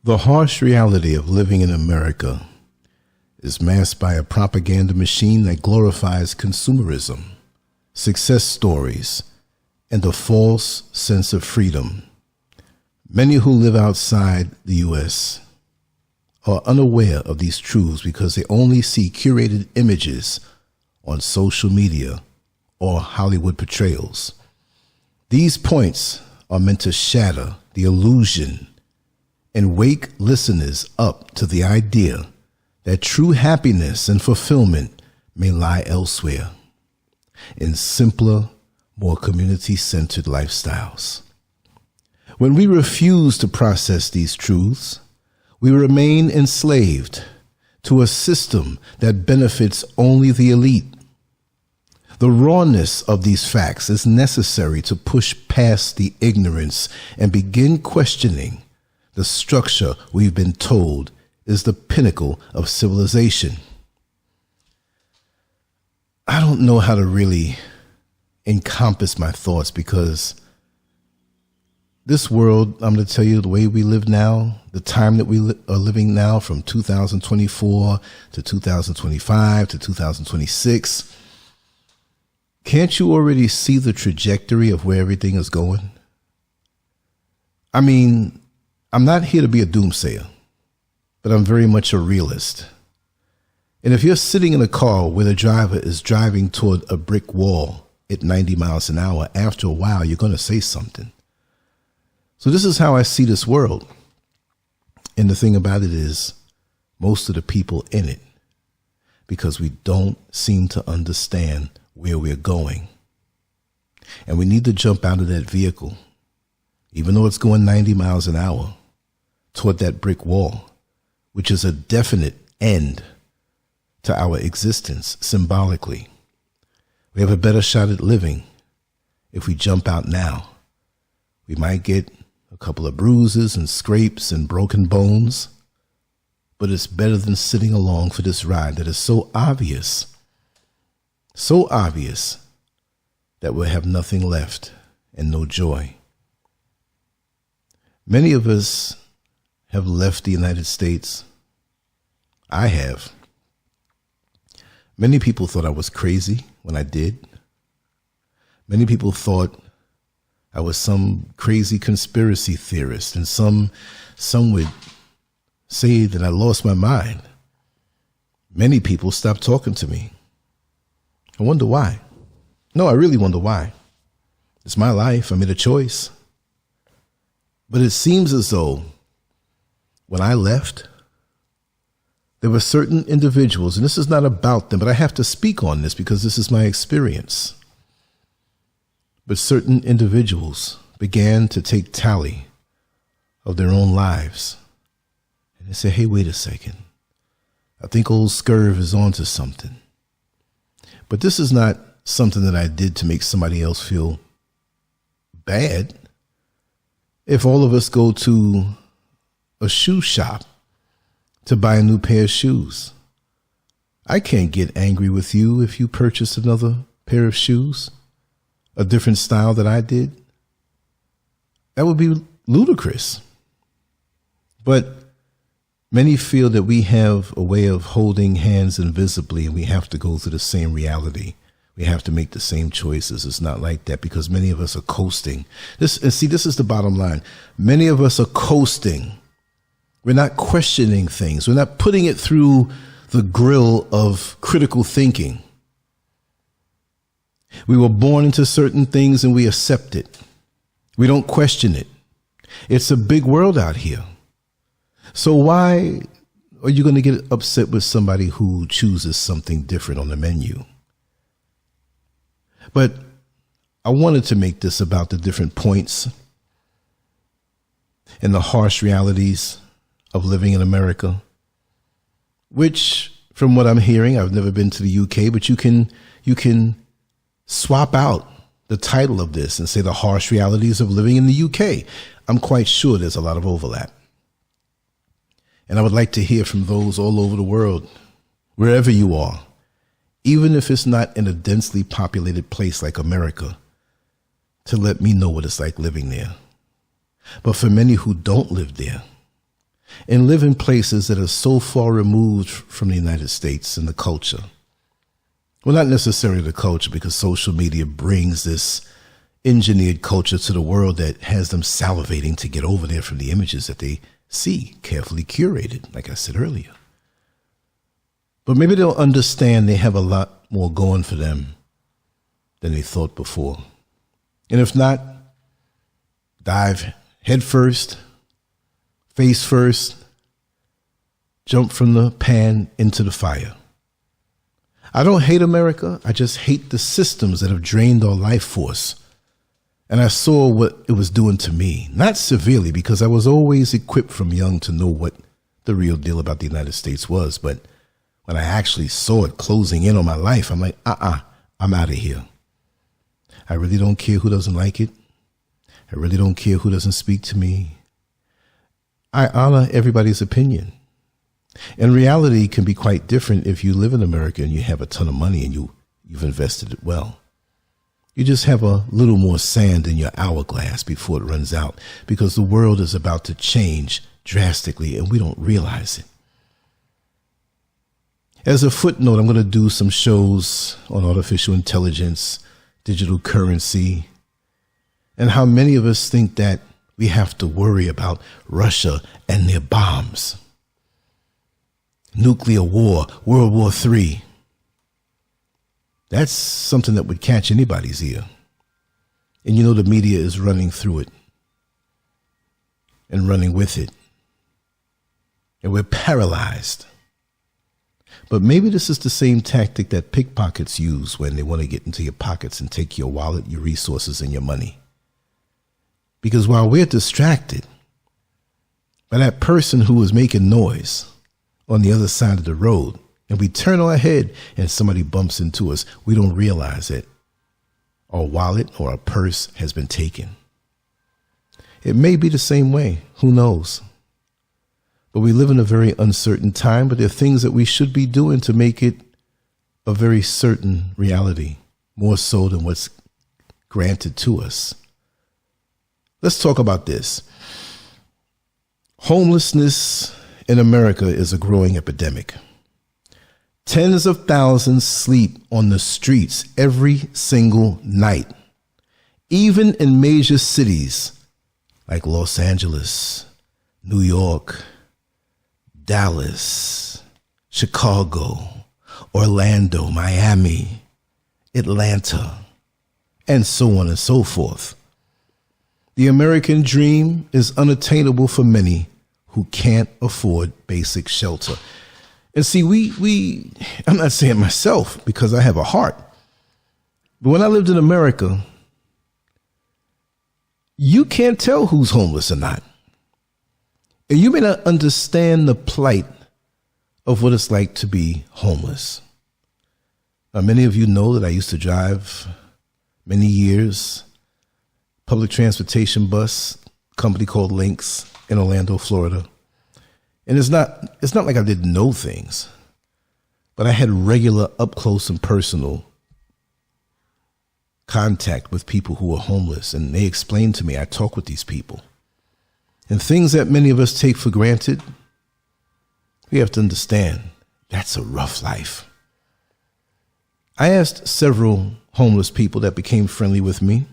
The harsh reality of living in America is masked by a propaganda machine that glorifies consumerism, success stories, and a false sense of freedom. Many who live outside the U.S. are unaware of these truths because they only see curated images on social media or Hollywood portrayals. These points are meant to shatter the illusion and wake listeners up to the idea that true happiness and fulfillment may lie elsewhere, in simpler, more community-centered lifestyles. When we refuse to process these truths, we remain enslaved to a system that benefits only the elite. The rawness of these facts is necessary to push past the ignorance and begin questioning the structure we've been told is the pinnacle of civilization. I don't know how to really encompass my thoughts because this world, I'm going to tell you, the way we live now, the time that we are living now from 2024 to 2025 to 2026, can't you already see the trajectory of where everything is going? I mean, I'm not here to be a doomsayer, but I'm very much a realist. And if you're sitting in a car where the driver is driving toward a brick wall at 90 miles an hour, after a while, you're going to say something. So this is how I see this world. And the thing about it is, most of the people in it, because we don't seem to understand where we're going. And we need to jump out of that vehicle, even though it's going 90 miles an hour, toward that brick wall, which is a definite end to our existence symbolically. We have a better shot at living if we jump out now. We might get a couple of bruises and scrapes and broken bones, but it's better than sitting along for this ride that is so obvious that we'll have nothing left and no joy. Many of us have left the United States. I have. Many people thought I was crazy when I did. Many people thought I was some crazy conspiracy theorist, and some would say that I lost my mind. Many people stopped talking to me. I wonder why. No, I really wonder why. It's my life. I made a choice. But it seems as though when I left, there were certain individuals, and this is not about them, but I have to speak on this because this is my experience. But certain individuals began to take tally of their own lives. And they say, hey, wait a second. I think old SCURV is onto something. But this is not something that I did to make somebody else feel bad. If all of us go to a shoe shop to buy a new pair of shoes, I can't get angry with you if you purchase another pair of shoes, a different style that I did. That would be ludicrous. But many feel that we have a way of holding hands invisibly and we have to go through the same reality. We have to make the same choices. It's not like that because many of us are coasting. This is the bottom line. Many of us are coasting. We're not questioning things. We're not putting it through the grill of critical thinking. We were born into certain things and we accept it. We don't question it. It's a big world out here. So why are you going to get upset with somebody who chooses something different on the menu? But I wanted to make this about the different points and the harsh realities of living in America, which from what I'm hearing, I've never been to the UK, but you can swap out the title of this and say the harsh realities of living in the UK. I'm quite sure there's a lot of overlap. And I would like to hear from those all over the world, wherever you are, even if it's not in a densely populated place like America, to let me know what it's like living there. But for many who don't live there, and live in places that are so far removed from the United States and the culture. Well, not necessarily the culture, because social media brings this engineered culture to the world that has them salivating to get over there from the images that they see, carefully curated, like I said earlier. But maybe they'll understand they have a lot more going for them than they thought before. And if not, dive head first, face first, jump from the pan into the fire. I don't hate America. I just hate the systems that have drained our life force. And I saw what it was doing to me, not severely, because I was always equipped from young to know what the real deal about the United States was. But when I actually saw it closing in on my life, I'm like, I'm out of here. I really don't care who doesn't like it. I really don't care who doesn't speak to me. I honor everybody's opinion. And reality can be quite different if you live in America and you have a ton of money and you've invested it well. You just have a little more sand in your hourglass before it runs out, because the world is about to change drastically and we don't realize it. As a footnote, I'm going to do some shows on artificial intelligence, digital currency, and how many of us think that we have to worry about Russia and their bombs. Nuclear war, World War III. That's something that would catch anybody's ear. And you know the media is running through it and running with it. And we're paralyzed. But maybe this is the same tactic that pickpockets use when they want to get into your pockets and take your wallet, your resources, and your money. Because while we're distracted by that person who is making noise on the other side of the road, and we turn our head and somebody bumps into us, we don't realize that our wallet or our purse has been taken. It may be the same way. Who knows? But we live in a very uncertain time, but there are things that we should be doing to make it a very certain reality, more so than what's granted to us. Let's talk about this. Homelessness in America is a growing epidemic. Tens of thousands sleep on the streets every single night, even in major cities like Los Angeles, New York, Dallas, Chicago, Orlando, Miami, Atlanta, and so on and so forth. The American dream is unattainable for many who can't afford basic shelter. And see, I'm not saying myself because I have a heart, but when I lived in America, you can't tell who's homeless or not. And you may not understand the plight of what it's like to be homeless. Now, many of you know that I used to drive many years, public transportation bus, company called Lynx in Orlando, Florida. And it's not like I didn't know things, but I had regular up close and personal contact with people who were homeless. And they explained to me, I talk with these people. And things that many of us take for granted, we have to understand that's a rough life. I asked several homeless people that became friendly with me.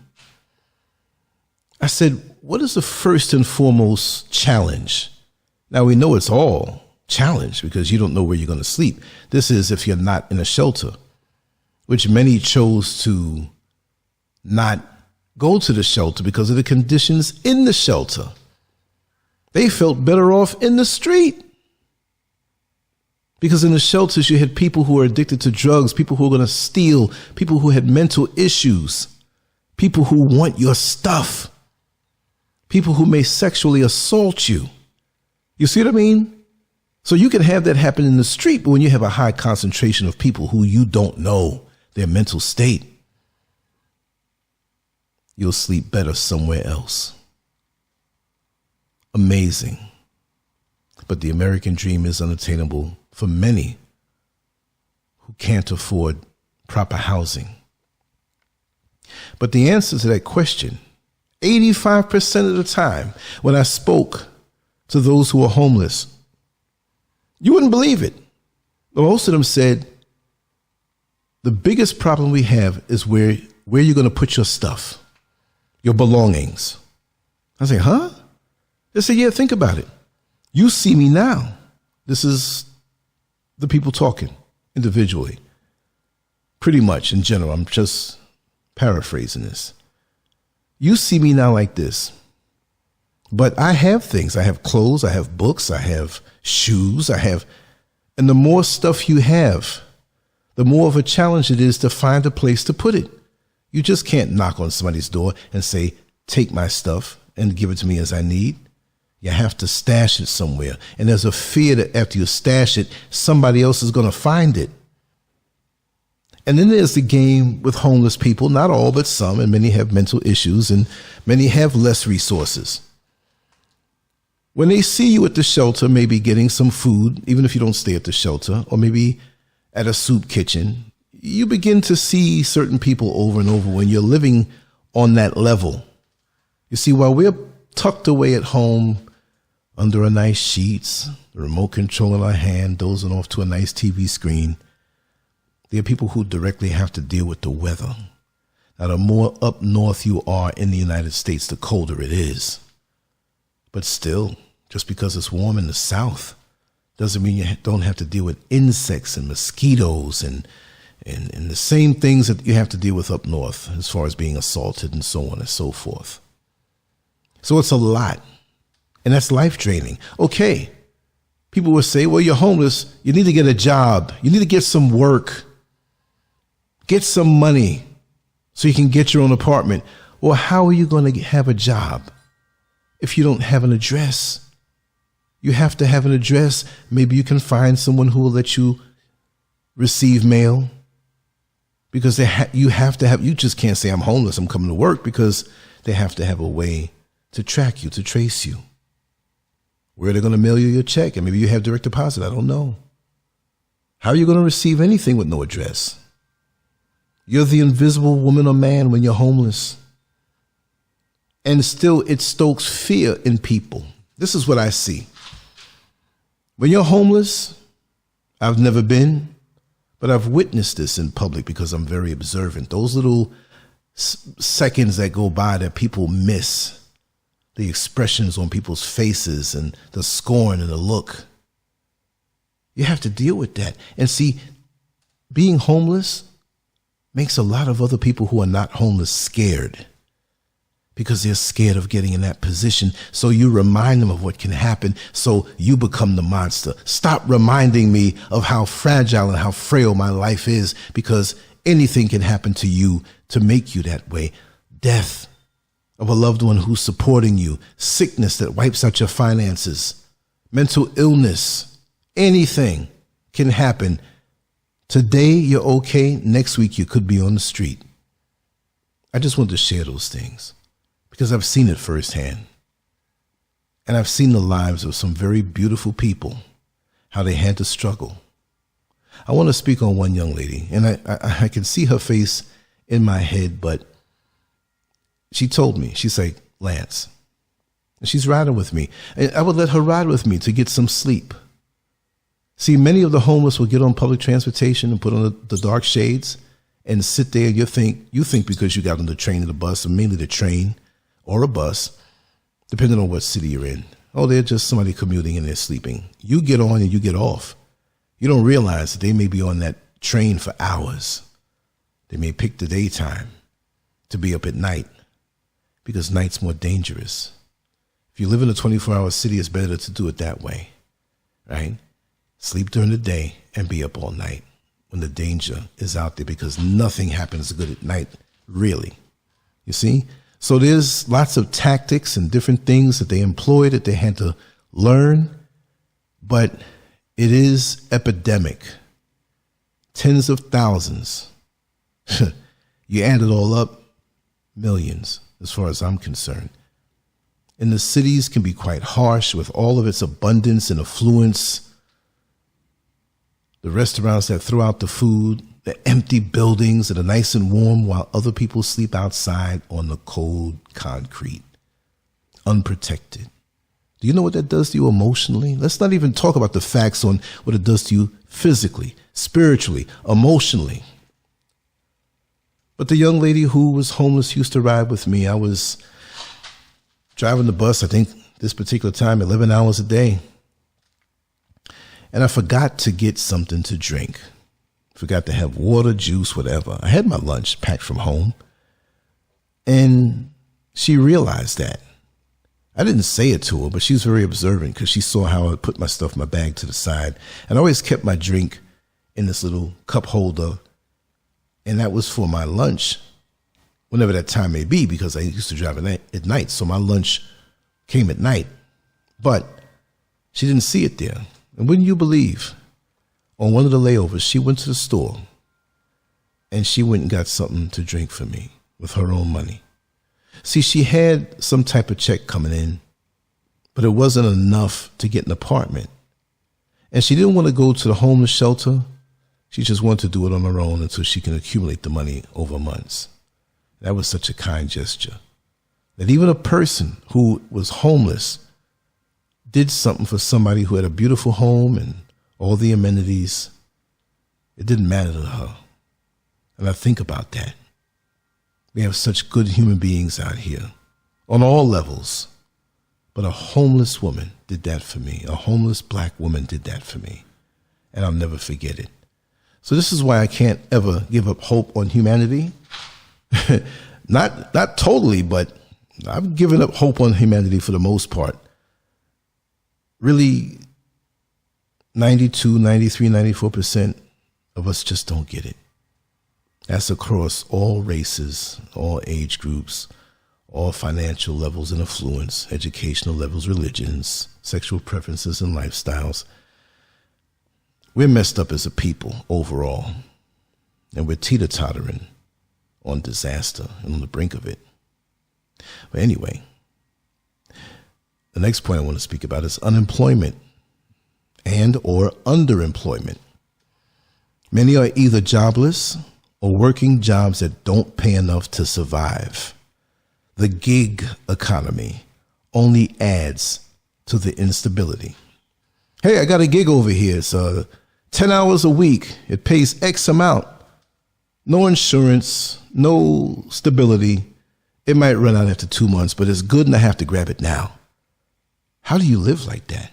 I said, what is the first and foremost challenge? Now, we know it's all challenge because you don't know where you're going to sleep. This is if you're not in a shelter, which many chose to not go to the shelter because of the conditions in the shelter. They felt better off in the street. Because in the shelters, you had people who were addicted to drugs, people who were going to steal, people who had mental issues, people who want your stuff, people who may sexually assault you. You see what I mean? So you can have that happen in the street, but when you have a high concentration of people who you don't know their mental state, you'll sleep better somewhere else. Amazing. But the American dream is unattainable for many who can't afford proper housing. But the answer to that question, 85% of the time when I spoke to those who are homeless. You wouldn't believe it. But most of them said, the biggest problem we have is where you're going to put your stuff, your belongings. I say, huh? They say, yeah, think about it. You see me now. This is the people talking individually. Pretty much in general. I'm just paraphrasing this. You see me now like this. But I have things. I have clothes. I have books. I have shoes. And the more stuff you have, the more of a challenge it is to find a place to put it. You just can't knock on somebody's door and say, take my stuff and give it to me as I need. You have to stash it somewhere. And there's a fear that after you stash it, somebody else is going to find it. And then there's the game with homeless people, not all, but some, and many have mental issues and many have less resources. When they see you at the shelter, maybe getting some food, even if you don't stay at the shelter, or maybe at a soup kitchen, you begin to see certain people over and over when you're living on that level. You see, while we're tucked away at home under a nice sheets, the remote control in our hand, dozing off to a nice TV screen, there are people who directly have to deal with the weather. Now, the more up north you are in the United States, the colder it is. But still, just because it's warm in the south doesn't mean you don't have to deal with insects and mosquitoes and the same things that you have to deal with up north as far as being assaulted and so on and so forth. So it's a lot. And that's life draining. Okay. People will say, well, you're homeless. You need to get a job. You need to get some work. Get some money so you can get your own apartment. Well, how are you going to have a job if you don't have an address? You have to have an address. Maybe you can find someone who will let you receive mail, because you just can't say I'm homeless, I'm coming to work, because they have to have a way to track you, to trace you. Where they're going to mail you your check, and maybe you have direct deposit. I don't know. How are you going to receive anything with no address? You're the invisible woman or man when you're homeless. And still, it stokes fear in people. This is what I see. When you're homeless, I've never been, but I've witnessed this in public because I'm very observant. Those little seconds that go by that people miss, the expressions on people's faces and the scorn and the look. You have to deal with that. And see, being homeless makes a lot of other people who are not homeless scared, because they're scared of getting in that position. So you remind them of what can happen, so you become the monster. Stop reminding me of how fragile and how frail my life is, because anything can happen to you to make you that way. Death of a loved one who's supporting you, sickness that wipes out your finances, mental illness, anything can happen. Today you're okay, next week you could be on the street. I just wanted to share those things because I've seen it firsthand. And I've seen the lives of some very beautiful people, how they had to struggle. I want to speak on one young lady, and I can see her face in my head, but she told me, she's like, Lance, and she's riding with me. And I would let her ride with me to get some sleep. See, many of the homeless will get on public transportation and put on the dark shades and sit there. You think because you got on the train or the bus, or mainly the train or a bus, depending on what city you're in. Oh, they're just somebody commuting and they're sleeping. You get on and you get off. You don't realize that they may be on that train for hours. They may pick the daytime to be up at night, because night's more dangerous. If you live in a 24-hour city, it's better to do it that way, right? Sleep during the day and be up all night when the danger is out there, because nothing happens good at night, really. You see? So there's lots of tactics and different things that they employ that they had to learn, but it is epidemic. Tens of thousands. You add it all up, millions, as far as I'm concerned. And the cities can be quite harsh with all of its abundance and affluence. The restaurants that throw out the food, the empty buildings that are nice and warm while other people sleep outside on the cold concrete, unprotected. Do you know what that does to you emotionally? Let's not even talk about the facts on what it does to you physically, spiritually, emotionally. But the young lady who was homeless used to ride with me. I was driving the bus, I think this particular time, 11 hours a day. And I forgot to get something to drink. Forgot to have water, juice, whatever. I had my lunch packed from home. And she realized that. I didn't say it to her, but she was very observant because she saw how I put my stuff in my bag to the side. And I always kept my drink in this little cup holder. And that was for my lunch, whenever that time may be, because I used to drive at night. So my lunch came at night. But she didn't see it there. And wouldn't you believe, on one of the layovers, she went to the store and she went and got something to drink for me with her own money. See, she had some type of check coming in, but it wasn't enough to get an apartment. And she didn't want to go to the homeless shelter. She just wanted to do it on her own until she can accumulate the money over months. That was such a kind gesture. That even a person who was homeless did something for somebody who had a beautiful home and all the amenities. It didn't matter to her. And I think about that. We have such good human beings out here on all levels. But a homeless woman did that for me. A homeless black woman did that for me. And I'll never forget it. So this is why I can't ever give up hope on humanity. Not totally, but I've given up hope on humanity for the most part. Really, 92, 93, 94% of us just don't get it. That's across all races, all age groups, all financial levels and affluence, educational levels, religions, sexual preferences, and lifestyles. We're messed up as a people overall, and we're teeter-tottering on disaster and on the brink of it. But anyway, the next point I want to speak about is unemployment and or underemployment. Many are either jobless or working jobs that don't pay enough to survive. The gig economy only adds to the instability. Hey, I got a gig over here. It's 10 hours a week. It pays X amount. No insurance, no stability. It might run out after 2 months, but it's good and I have to grab it now. How do you live like that?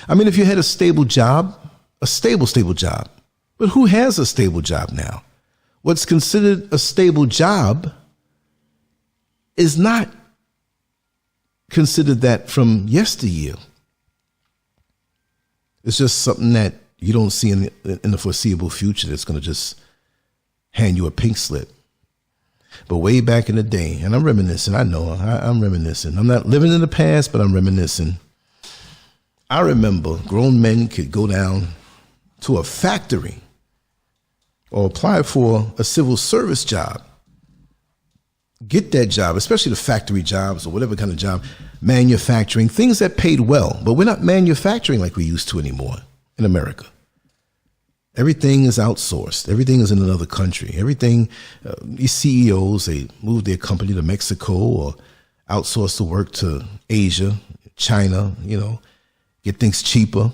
I mean, if you had a stable job, a stable job, but who has a stable job now? What's considered a stable job is not considered that from yesteryear. It's just something that you don't see in the foreseeable future that's going to just hand you a pink slip. But way back in the day, and I'm reminiscing, I know I'm reminiscing. I'm not living in the past, but I'm reminiscing. I remember grown men could go down to a factory or apply for a civil service job, get that job, especially the factory jobs or whatever kind of job, manufacturing, things that paid well. But we're not manufacturing like we used to anymore in America. Everything is outsourced. Everything is in another country. Everything, these CEOs, they move their company to Mexico or outsource the work to Asia, China, get things cheaper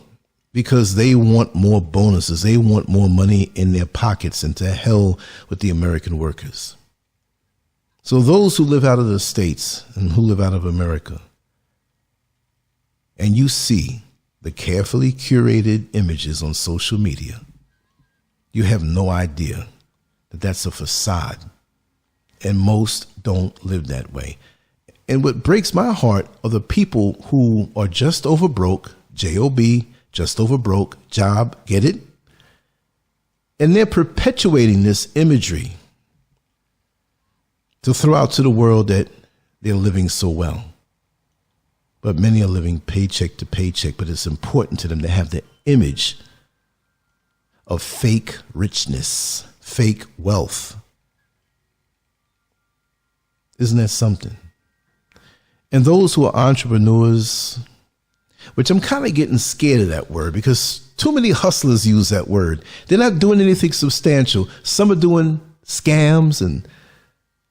because they want more bonuses. They want more money in their pockets, and to hell with the American workers. So those who live out of the States and who live out of America, and you see the carefully curated images on social media, you have no idea that that's a facade. And most don't live that way. And what breaks my heart are the people who are just over broke, J-O-B, just over broke, job, get it? And they're perpetuating this imagery to throw out to the world that they're living so well. But many are living paycheck to paycheck, but it's important to them to have the image of fake richness, fake wealth. Isn't that something? And those who are entrepreneurs, which I'm kind of getting scared of that word because too many hustlers use that word. They're not doing anything substantial. Some are doing scams and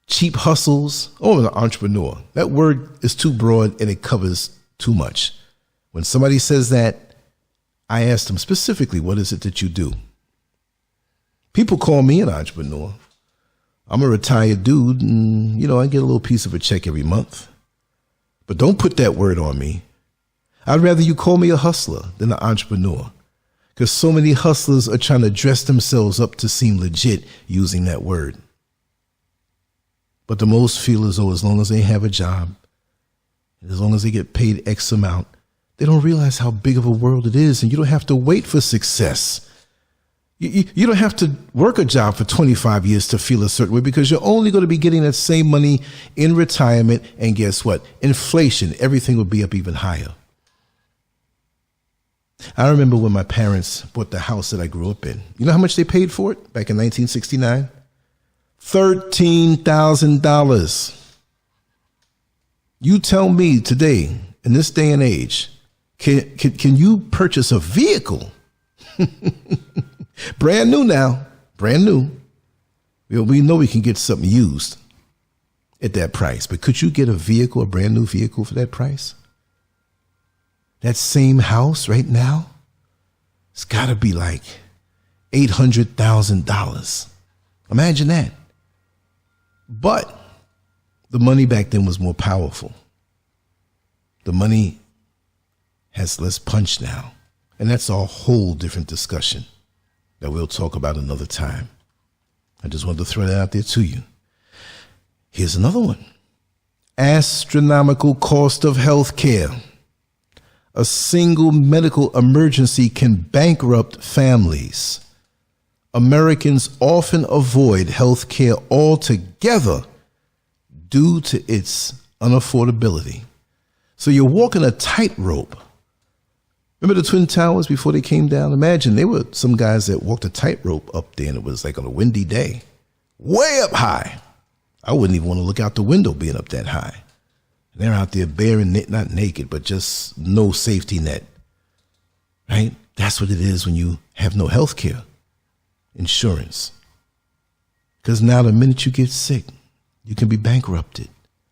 cheap hustles. Oh, an entrepreneur. That word is too broad and it covers too much. When somebody says that, I ask them specifically, what is it that you do? People call me an entrepreneur. I'm a retired dude and, I get a little piece of a check every month. But don't put that word on me. I'd rather you call me a hustler than an entrepreneur, because so many hustlers are trying to dress themselves up to seem legit using that word. But the most feel as though as long as they have a job, and as long as they get paid X amount, they don't realize how big of a world it is, and you don't have to wait for success. You don't have to work a job for 25 years to feel a certain way, because you're only going to be getting that same money in retirement. And guess what? Inflation, everything will be up even higher. I remember when my parents bought the house that I grew up in. You know how much they paid for it back in 1969? $13,000. You tell me today, in this day and age, can you purchase a vehicle? Brand new now, brand new. We know we can get something used at that price, but could you get a vehicle, a brand new vehicle for that price? That same house right now, it's got to be like $800,000. Imagine that. But the money back then was more powerful. The money has less punch now. And that's a whole different discussion that we'll talk about another time. I just wanted to throw that out there to you. Here's another one. Astronomical cost of health care. A single medical emergency can bankrupt families. Americans often avoid health care altogether due to its unaffordability. So you're walking a tightrope. Remember the Twin Towers before they came down? Imagine there were some guys that walked a tightrope up there, and it was like on a windy day, way up high. I wouldn't even want to look out the window being up that high. And they're out there bare and not naked, but just no safety net, right? That's what it is when you have no health care insurance. Because now the minute you get sick, you can be bankrupted,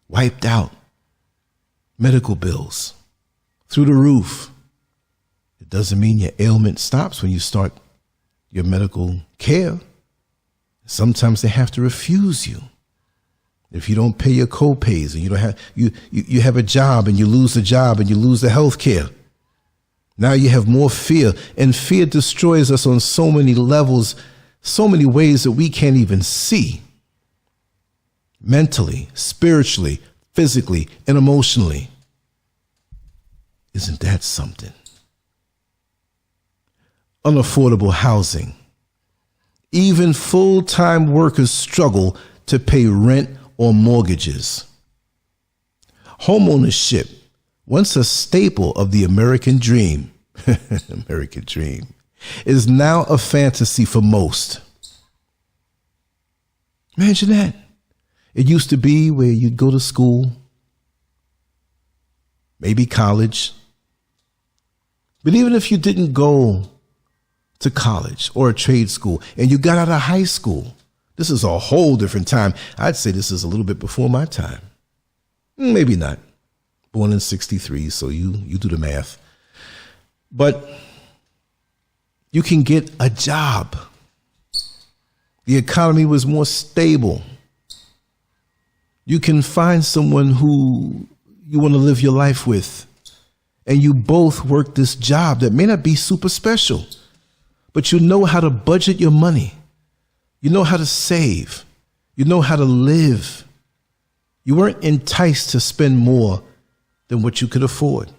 wiped out, medical bills through the roof. It doesn't mean your ailment stops when you start your medical care. Sometimes they have to refuse you. If you don't pay your co-pays and you don't have you have a job and you lose the job and you lose the health care. Now you have more fear, and fear destroys us on so many levels, so many ways that we can't even see. Mentally, spiritually, physically, and emotionally. Isn't that something? Unaffordable housing. Even full-time workers struggle to pay rent or mortgages. Homeownership, once a staple of the American dream, American dream, is now a fantasy for most. Imagine that. It used to be where you'd go to school, maybe college. But even if you didn't go to college or a trade school and you got out of high school, this is a whole different time. I'd say this is a little bit before my time. Maybe not. Born in 63, so you do the math. But you can get a job. The economy was more stable. You can find someone who you want to live your life with, and you both work this job that may not be super special, but you know how to budget your money. You know how to save. You know how to live. You weren't enticed to spend more than what you could afford.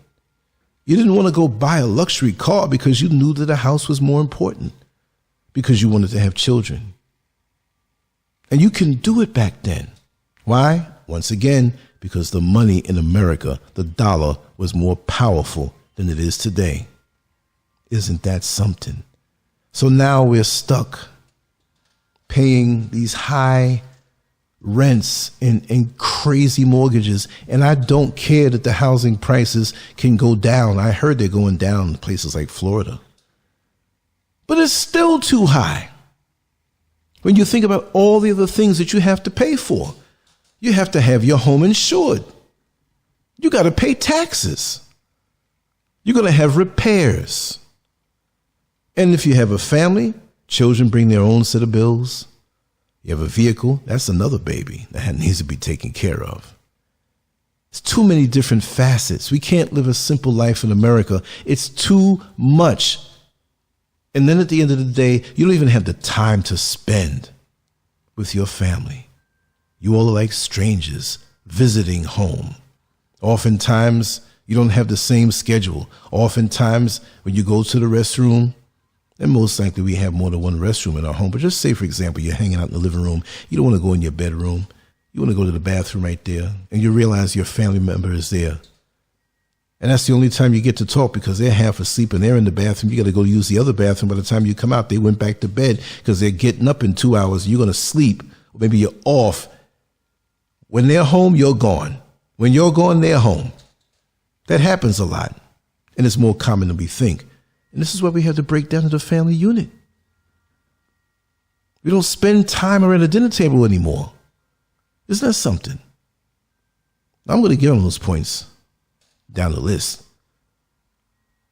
You didn't want to go buy a luxury car because you knew that a house was more important, because you wanted to have children. And you can do it back then. Why? Once again, because the money in America, the dollar, was more powerful than it is today. Isn't that something? So now we're stuck paying these high rents and crazy mortgages. And I don't care that the housing prices can go down. I heard they're going down in places like Florida. But it's still too high. When you think about all the other things that you have to pay for, you have to have your home insured. You got to pay taxes. You're going to have repairs. And if you have a family, children bring their own set of bills. You have a vehicle, that's another baby that needs to be taken care of. It's too many different facets. We can't live a simple life in America. It's too much. And then at the end of the day, you don't even have the time to spend with your family. You all are like strangers visiting home. Oftentimes, you don't have the same schedule. Oftentimes, when you go to the restroom, and most likely we have more than one restroom in our home, but just say, for example, you're hanging out in the living room. You don't want to go in your bedroom. You want to go to the bathroom right there, and you realize your family member is there. And that's the only time you get to talk because they're half asleep and they're in the bathroom. You got to go use the other bathroom. By the time you come out, they went back to bed because they're getting up in 2 hours. You're going to sleep. Or maybe you're off. When they're home, you're gone. When you're gone, they're home. That happens a lot. And it's more common than we think. And this is why we have to break down to the family unit. We don't spend time around the dinner table anymore. Isn't that something? I'm going to get on those points down the list.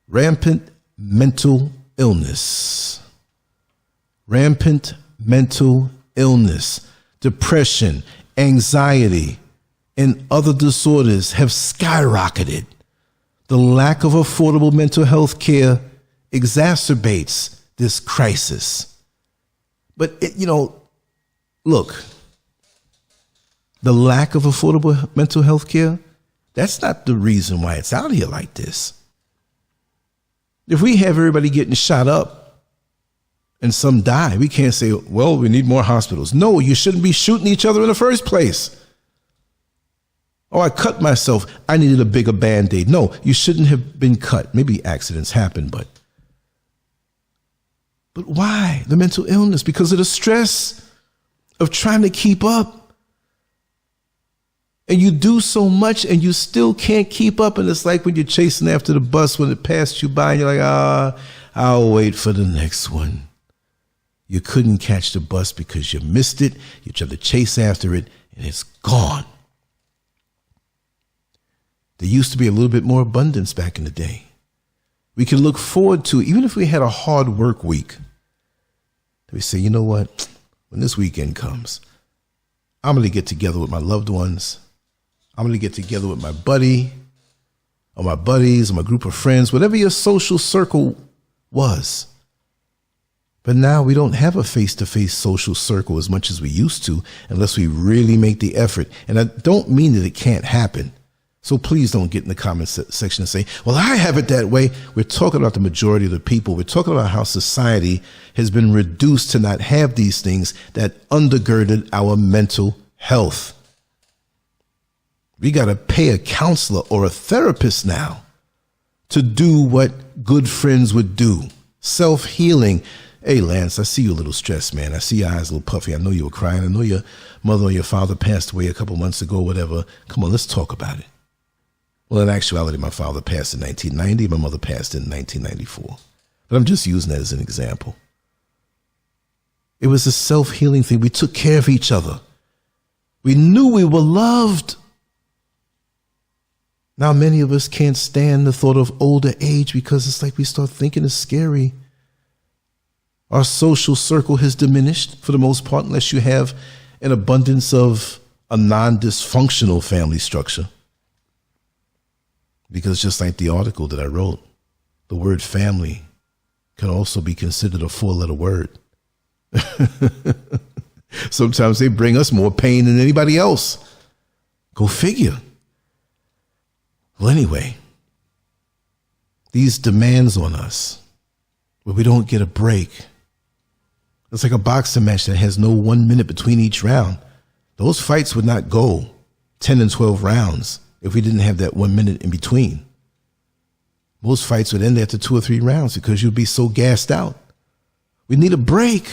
Rampant mental illness. Rampant mental illness, depression, anxiety, and other disorders have skyrocketed. The lack of affordable mental health care exacerbates this crisis. But, look, the lack of affordable mental health care, that's not the reason why it's out here like this. If we have everybody getting shot up and some die, we can't say, well, we need more hospitals. No, you shouldn't be shooting each other in the first place. Oh, I cut myself. I needed a bigger Band-Aid. No, you shouldn't have been cut. Maybe accidents happen, but why? The mental illness, because of the stress of trying to keep up. And you do so much and you still can't keep up. And it's like when you're chasing after the bus when it passed you by and you're like, I'll wait for the next one. You couldn't catch the bus because you missed it. You tried to chase after it and it's gone. There used to be a little bit more abundance back in the day. We could look forward to, even if we had a hard work week, we say, you know what? When this weekend comes, I'm going to get together with my loved ones. I'm going to get together with my buddy or my buddies or my group of friends, whatever your social circle was. But now we don't have a face-to-face social circle as much as we used to unless we really make the effort. And I don't mean that it can't happen. So please don't get in the comment section and say, well, I have it that way. We're talking about the majority of the people. We're talking about how society has been reduced to not have these things that undergirded our mental health. We got to pay a counselor or a therapist now to do what good friends would do. Self-healing. Hey, Lance, I see you a little stressed, man. I see your eyes a little puffy. I know you were crying. I know your mother or your father passed away a couple months ago, whatever. Come on, let's talk about it. Well, in actuality, my father passed in 1990. My mother passed in 1994. But I'm just using that as an example. It was a self-healing thing. We took care of each other. We knew we were loved. Now, many of us can't stand the thought of older age because it's like we start thinking it's scary. Our social circle has diminished for the most part, unless you have an abundance of a non-dysfunctional family structure. Because just like the article that I wrote, the word family can also be considered a 4-letter word. Sometimes they bring us more pain than anybody else. Go figure. Well, anyway, these demands on us where we don't get a break. It's like a boxing match that has no 1 minute between each round. Those fights would not go 10 and 12 rounds if we didn't have that 1 minute in between. Most fights would end after 2 or 3 rounds because you'd be so gassed out. We need a break.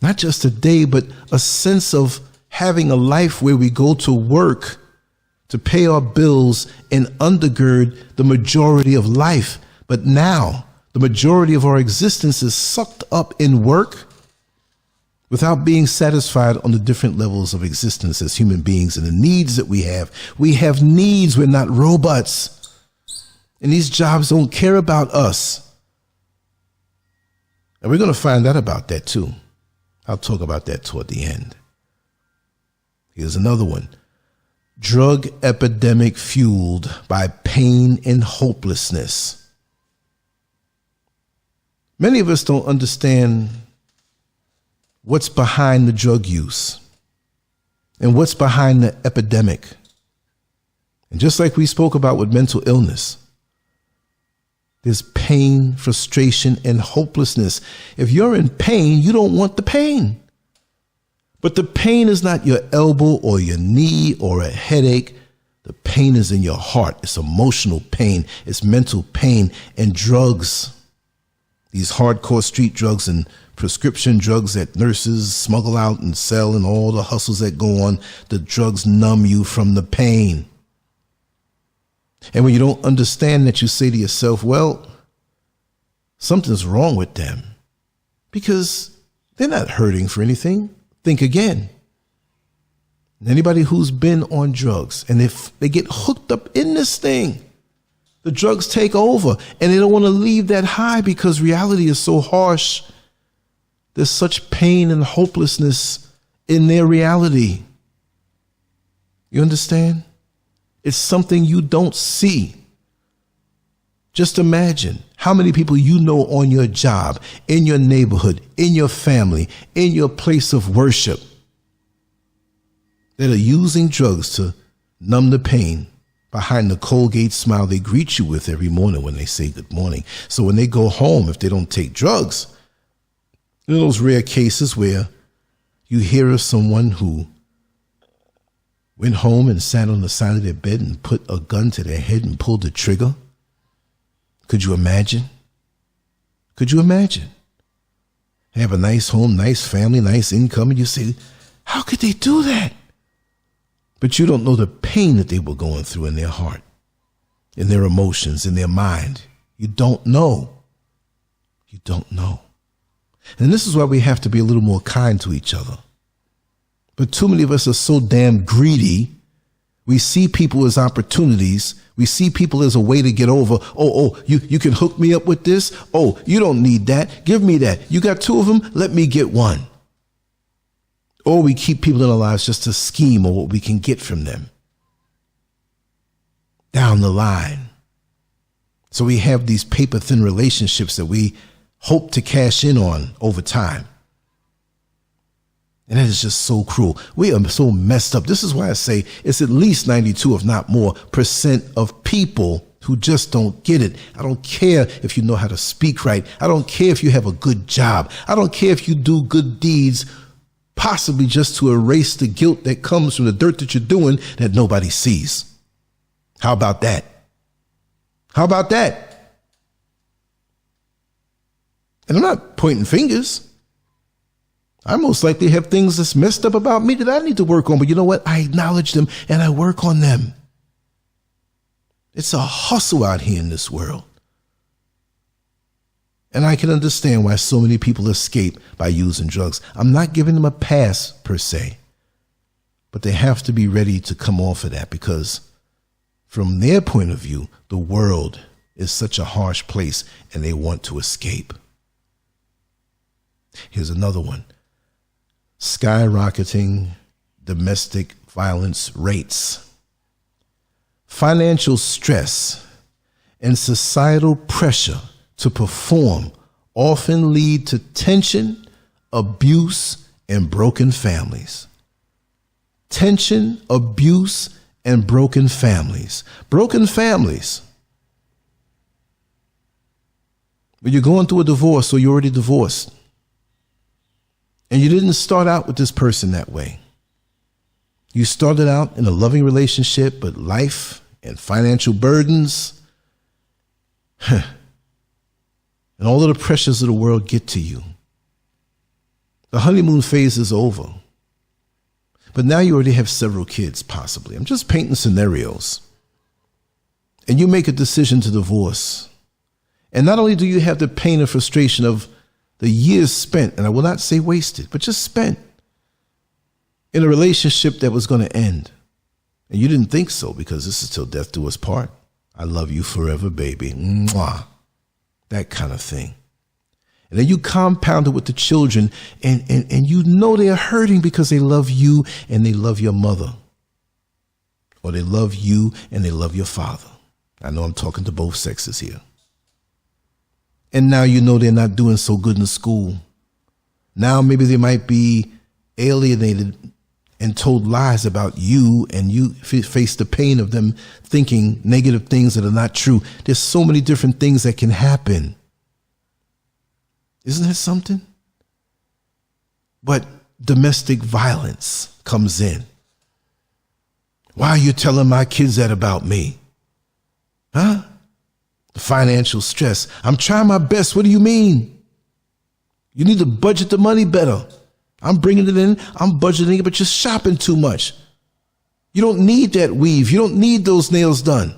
Not just a day, but a sense of having a life where we go to work to pay our bills and undergird the majority of life. But now the majority of our existence is sucked up in work without being satisfied on the different levels of existence as human beings and the needs that we have. We have needs. We're not robots. And these jobs don't care about us. And we're going to find out about that too. I'll talk about that toward the end. Here's another one. Drug epidemic fueled by pain and hopelessness. Many of us don't understand what's behind the drug use and what's behind the epidemic. And just like we spoke about with mental illness, there's pain, frustration, and hopelessness. If you're in pain, you don't want the pain. But the pain is not your elbow or your knee or a headache. The pain is in your heart. It's emotional pain. It's mental pain. And drugs, these hardcore street drugs and prescription drugs that nurses smuggle out and sell and all the hustles that go on, the drugs numb you from the pain. And when you don't understand that, you say to yourself, well, something's wrong with them because they're not hurting for anything. Think again. Anybody who's been on drugs and if they get hooked up in this thing, the drugs take over and they don't want to leave that high because reality is so harsh. There's such pain and hopelessness in their reality. You understand? It's something you don't see. Just imagine how many people you know on your job, in your neighborhood, in your family, in your place of worship that are using drugs to numb the pain behind the Colgate smile they greet you with every morning when they say good morning. So when they go home, if they don't take drugs, in those rare cases where you hear of someone who went home and sat on the side of their bed and put a gun to their head and pulled the trigger. Could you imagine? Could you imagine? They have a nice home, nice family, nice income, and you say, how could they do that? But you don't know the pain that they were going through in their heart, in their emotions, in their mind. You don't know. You don't know. And this is why we have to be a little more kind to each other. But too many of us are so damn greedy. We see people as opportunities. We see people as a way to get over. You can hook me up with this. Oh, you don't need that. Give me that. You got two of them. Let me get one. Or we keep people in our lives just to scheme on what we can get from them down the line. So we have these paper thin relationships that we hope to cash in on over time. And that is just so cruel. We are so messed up. This is why I say it's at least 92, if not more, % of people who just don't get it. I don't care if you know how to speak right. I don't care if you have a good job. I don't care if you do good deeds, possibly just to erase the guilt that comes from the dirt that you're doing that nobody sees. How about that? How about that? And I'm not pointing fingers. I most likely have things that's messed up about me that I need to work on. But you know what? I acknowledge them and I work on them. It's a hustle out here in this world. And I can understand why so many people escape by using drugs. I'm not giving them a pass per se, but they have to be ready to come off of that because from their point of view, the world is such a harsh place and they want to escape. Here's another one. Skyrocketing domestic violence rates. Financial stress and societal pressure to perform often lead to tension, abuse, and broken families. Tension, abuse, and broken families. Broken families. When you're going through a divorce or you're already divorced, and you didn't start out with this person that way. You started out in a loving relationship, but life and financial burdens and all of the pressures of the world get to you. The honeymoon phase is over. But now you already have several kids, possibly. I'm just painting scenarios. And you make a decision to divorce. And not only do you have the pain and frustration of the years spent, and I will not say wasted, but just spent in a relationship that was going to end. And you didn't think so because this is till death do us part. I love you forever, baby. Mwah. That kind of thing. And then you compound it with the children, and you know they're hurting because they love you and they love your mother. Or they love you and they love your father. I know I'm talking to both sexes here. And now you know they're not doing so good in school. Now maybe they might be alienated and told lies about you, and you face the pain of them thinking negative things that are not true. There's so many different things that can happen. Isn't that something? But domestic violence comes in. Why are you telling my kids that about me? Huh? The financial stress. I'm trying my best. What do you mean? You need to budget the money better. I'm bringing it in. I'm budgeting it, but you're shopping too much. You don't need that weave. You don't need those nails done.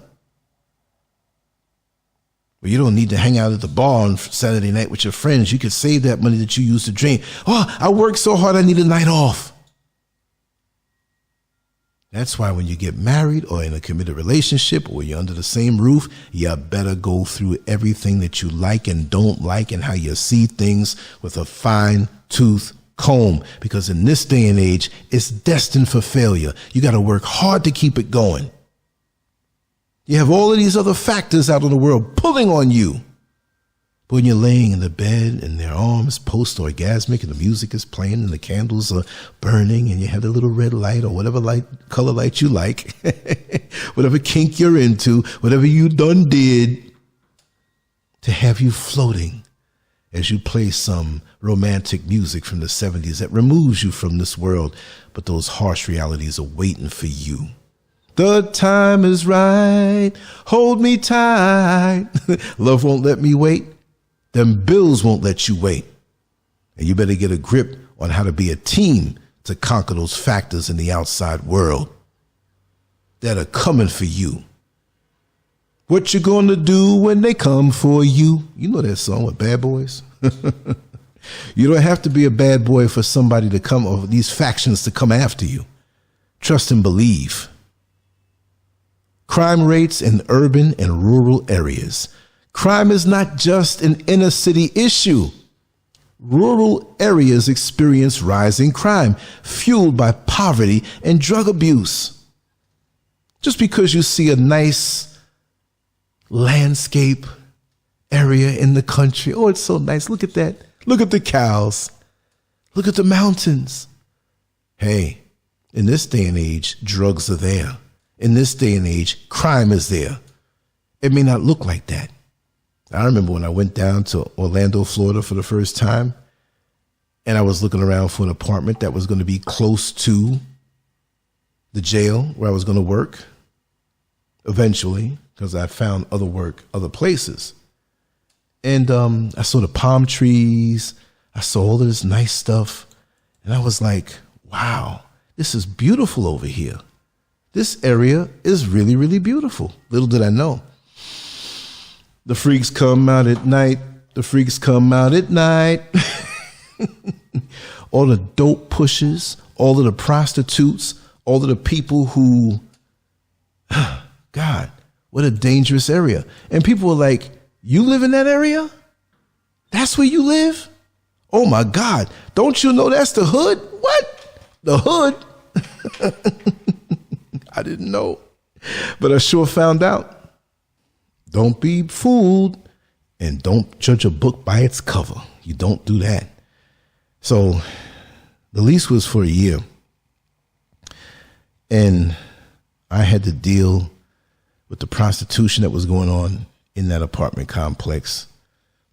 Well, you don't need to hang out at the bar on Saturday night with your friends. You could save that money that you used to drink. Oh, I worked so hard, I need a night off. That's why when you get married or in a committed relationship or you're under the same roof, you better go through everything that you like and don't like and how you see things with a fine-tooth comb. Because in this day and age, it's destined for failure. You got to work hard to keep it going. You have all of these other factors out in the world pulling on you. But when you're laying in the bed and their arms post-orgasmic and the music is playing and the candles are burning and you have the little red light or whatever light, color light you like, whatever kink you're into, whatever you done did, to have you floating as you play some romantic music from the 70s that removes you from this world, but those harsh realities are waiting for you. The time is right. Hold me tight. Love won't let me wait. Them bills won't let you wait. And you better get a grip on how to be a team to conquer those factors in the outside world that are coming for you. What you gonna do when they come for you? You know that song with Bad Boys? You don't have to be a bad boy for somebody to come, or these factions to come after you. Trust and believe. Crime rates in urban and rural areas. Crime is not just an inner city issue. Rural areas experience rising crime, fueled by poverty and drug abuse. Just because you see a nice landscape area in the country, oh, it's so nice. Look at that. Look at the cows. Look at the mountains. Hey, in this day and age, drugs are there. In this day and age, crime is there. It may not look like that. I remember when I went down to Orlando, Florida for the first time, and I was looking around for an apartment that was going to be close to the jail where I was going to work eventually, because I found other work other places. And I saw the palm trees. I saw all of this nice stuff. And I was like, wow, this is beautiful over here. This area is really, really beautiful. Little did I know. The freaks come out at night. The freaks come out at night. All the dope pushers, all of the prostitutes, all of the people who, God, what a dangerous area. And people were like, you live in that area? That's where you live? Oh my God, don't you know that's the hood? What? The hood? I didn't know, but I sure found out. Don't be fooled, and don't judge a book by its cover. You don't do that. So the lease was for a year, and I had to deal with the prostitution that was going on in that apartment complex,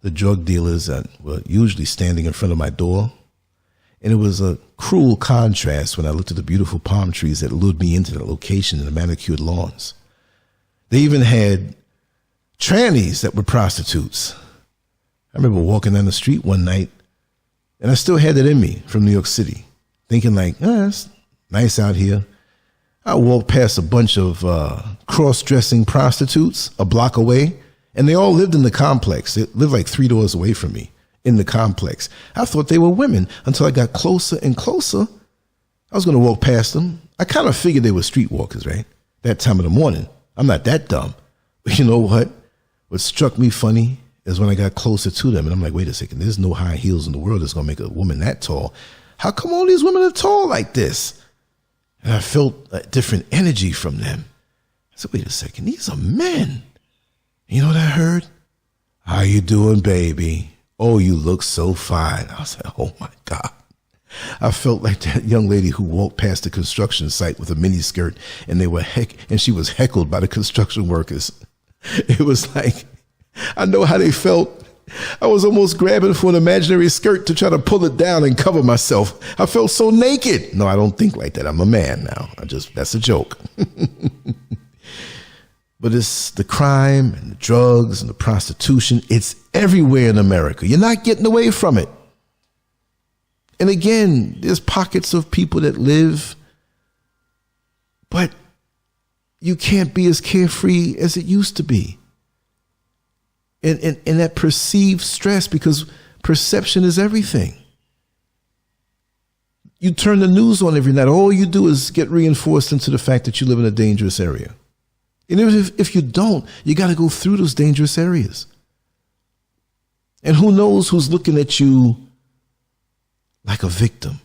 the drug dealers that were usually standing in front of my door. And it was a cruel contrast when I looked at the beautiful palm trees that lured me into the location and the manicured lawns. They even had trannies that were prostitutes. I remember walking down the street one night, and I still had that in me from New York City, thinking like, oh, it's nice out here. I walked past a bunch of cross-dressing prostitutes a block away, and they all lived in the complex. They lived like 3 doors away from me in the complex. I thought they were women until I got closer and closer. I was going to walk past them. I kind of figured they were streetwalkers, right? That time of the morning. I'm not that dumb. You know what? What struck me funny is when I got closer to them, and I'm like, wait a second, there's no high heels in the world that's going to make a woman that tall. How come all these women are tall like this? And I felt a different energy from them. I said, wait a second, these are men. You know what I heard? How you doing, baby? Oh, you look so fine. I was like, oh my God. I felt like that young lady who walked past the construction site with a mini skirt and she was heckled by the construction workers. It was like, I know how they felt. I was almost grabbing for an imaginary skirt to try to pull it down and cover myself. I felt so naked. No, I don't think like that. I'm a man now. That's a joke. But it's the crime and the drugs and the prostitution. It's everywhere in America. You're not getting away from it. And again, there's pockets of people that live, but you can't be as carefree as it used to be. And that perceived stress, because perception is everything. You turn the news on every night. All you do is get reinforced into the fact that you live in a dangerous area. And if you don't, you got to go through those dangerous areas. And who knows who's looking at you like a victim.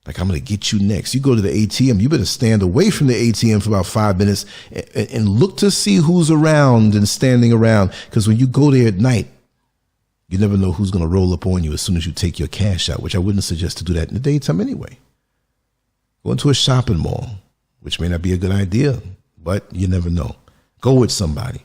Like, I'm going to get you next. You go to the ATM, you better stand away from the ATM for about 5 minutes and look to see who's around and standing around. Because when you go there at night, you never know who's going to roll up on you as soon as you take your cash out, which I wouldn't suggest to do that in the daytime anyway. Go into a shopping mall, which may not be a good idea, but you never know. Go with somebody.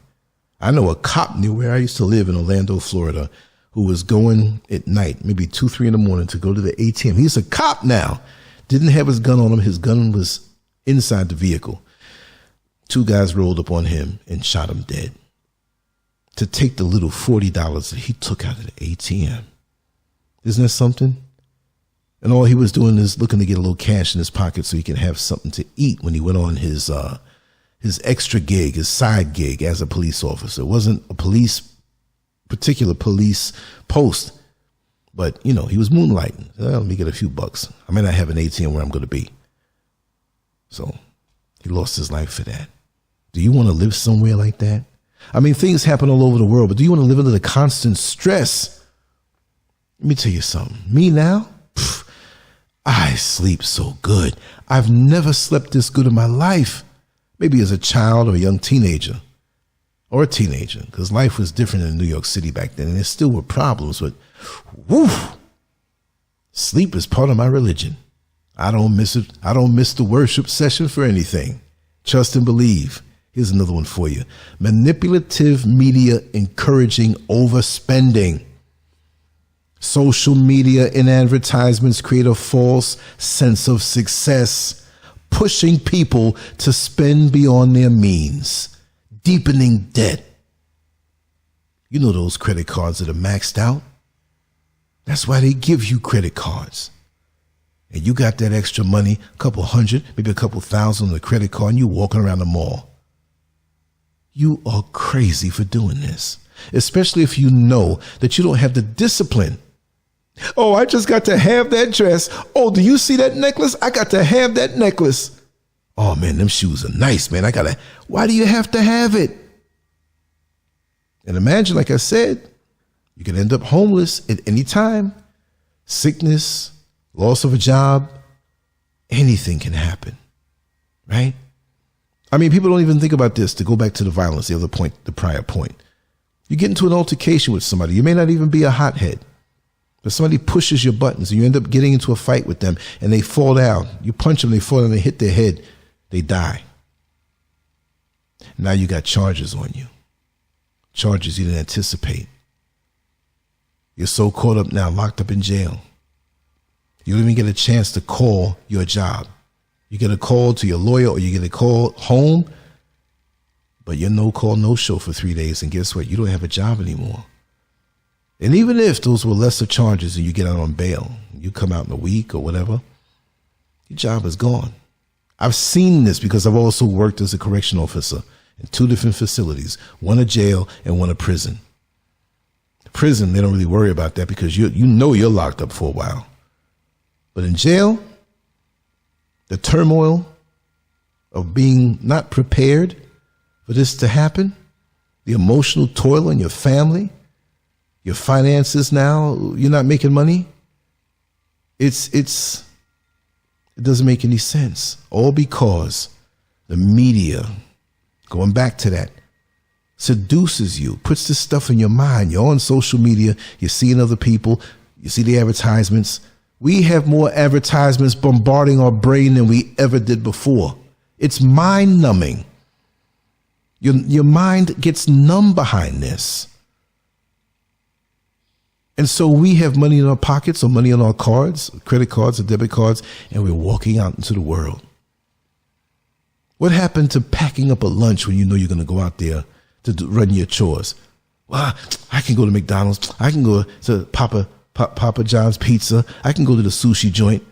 I know a cop near where I used to live in Orlando, Florida, who was going at night, maybe 2, 3 in the morning, to go to the ATM. He's a cop now. Didn't have his gun on him. His gun was inside the vehicle. 2 guys rolled up on him and shot him dead to take the little $40 that he took out of the ATM. Isn't that something? And all he was doing is looking to get a little cash in his pocket so he can have something to eat when he went on his extra gig, his side gig as a police officer. It wasn't a particular police post, but he was moonlighting. Let me get a few bucks. I may not have an ATM where I'm going to be. So he lost his life for that. Do you want to live somewhere like that? I mean, things happen all over the world, but do you want to live under the constant stress? Let me tell you something. Me now, I sleep so good. I've never slept this good in my life. Maybe as a child or a young teenager. Or a teenager, because life was different in New York City back then, and there still were problems, but sleep is part of my religion. I don't miss it. I don't miss the worship session for anything. Trust and believe. Here's another one for you. Manipulative media encouraging overspending. Social media and advertisements create a false sense of success, pushing people to spend beyond their means. Deepening debt. You know those credit cards that are maxed out? That's why they give you credit cards. And you got that extra money, a couple hundred, maybe a couple thousand on the credit card, and you walking around the mall. You are crazy for doing this, especially if you know that you don't have the discipline. Oh, I just got to have that dress. Oh, do you see that necklace? I got to have that necklace. Oh man, them shoes are nice, man. Why do you have to have it? And imagine, like I said, you can end up homeless at any time. Sickness, loss of a job, anything can happen, right? I mean, people don't even think about this. To go back to the violence, the prior point. You get into an altercation with somebody. You may not even be a hothead, but somebody pushes your buttons and you end up getting into a fight with them and they fall down. You punch them, they fall down, they hit their head. They die. Now you got charges on you. Charges you didn't anticipate. You're so caught up now, locked up in jail. You don't even get a chance to call your job. You get a call to your lawyer or you get a call home, but you're no call, no show for 3 days. And guess what? You don't have a job anymore. And even if those were lesser charges and you get out on bail, you come out in a week or whatever, your job is gone. I've seen this because I've also worked as a correction officer in 2 different facilities, one a jail and one a prison. Prison, they don't really worry about that because you know you're locked up for a while. But in jail, the turmoil of being not prepared for this to happen, the emotional toil on your family, your finances now, you're not making money. It doesn't make any sense. All because the media, going back to that, seduces you, puts this stuff in your mind. You're on social media, you're seeing other people, you see the advertisements. We have more advertisements bombarding our brain than we ever did before. It's mind numbing. Your mind gets numb behind this. And so we have money in our pockets or money on our cards, credit cards or debit cards, and we're walking out into the world. What happened to packing up a lunch when you know you're going to go out there to run your chores? Well, I can go to McDonald's. I can go to Papa John's Pizza. I can go to the sushi joint.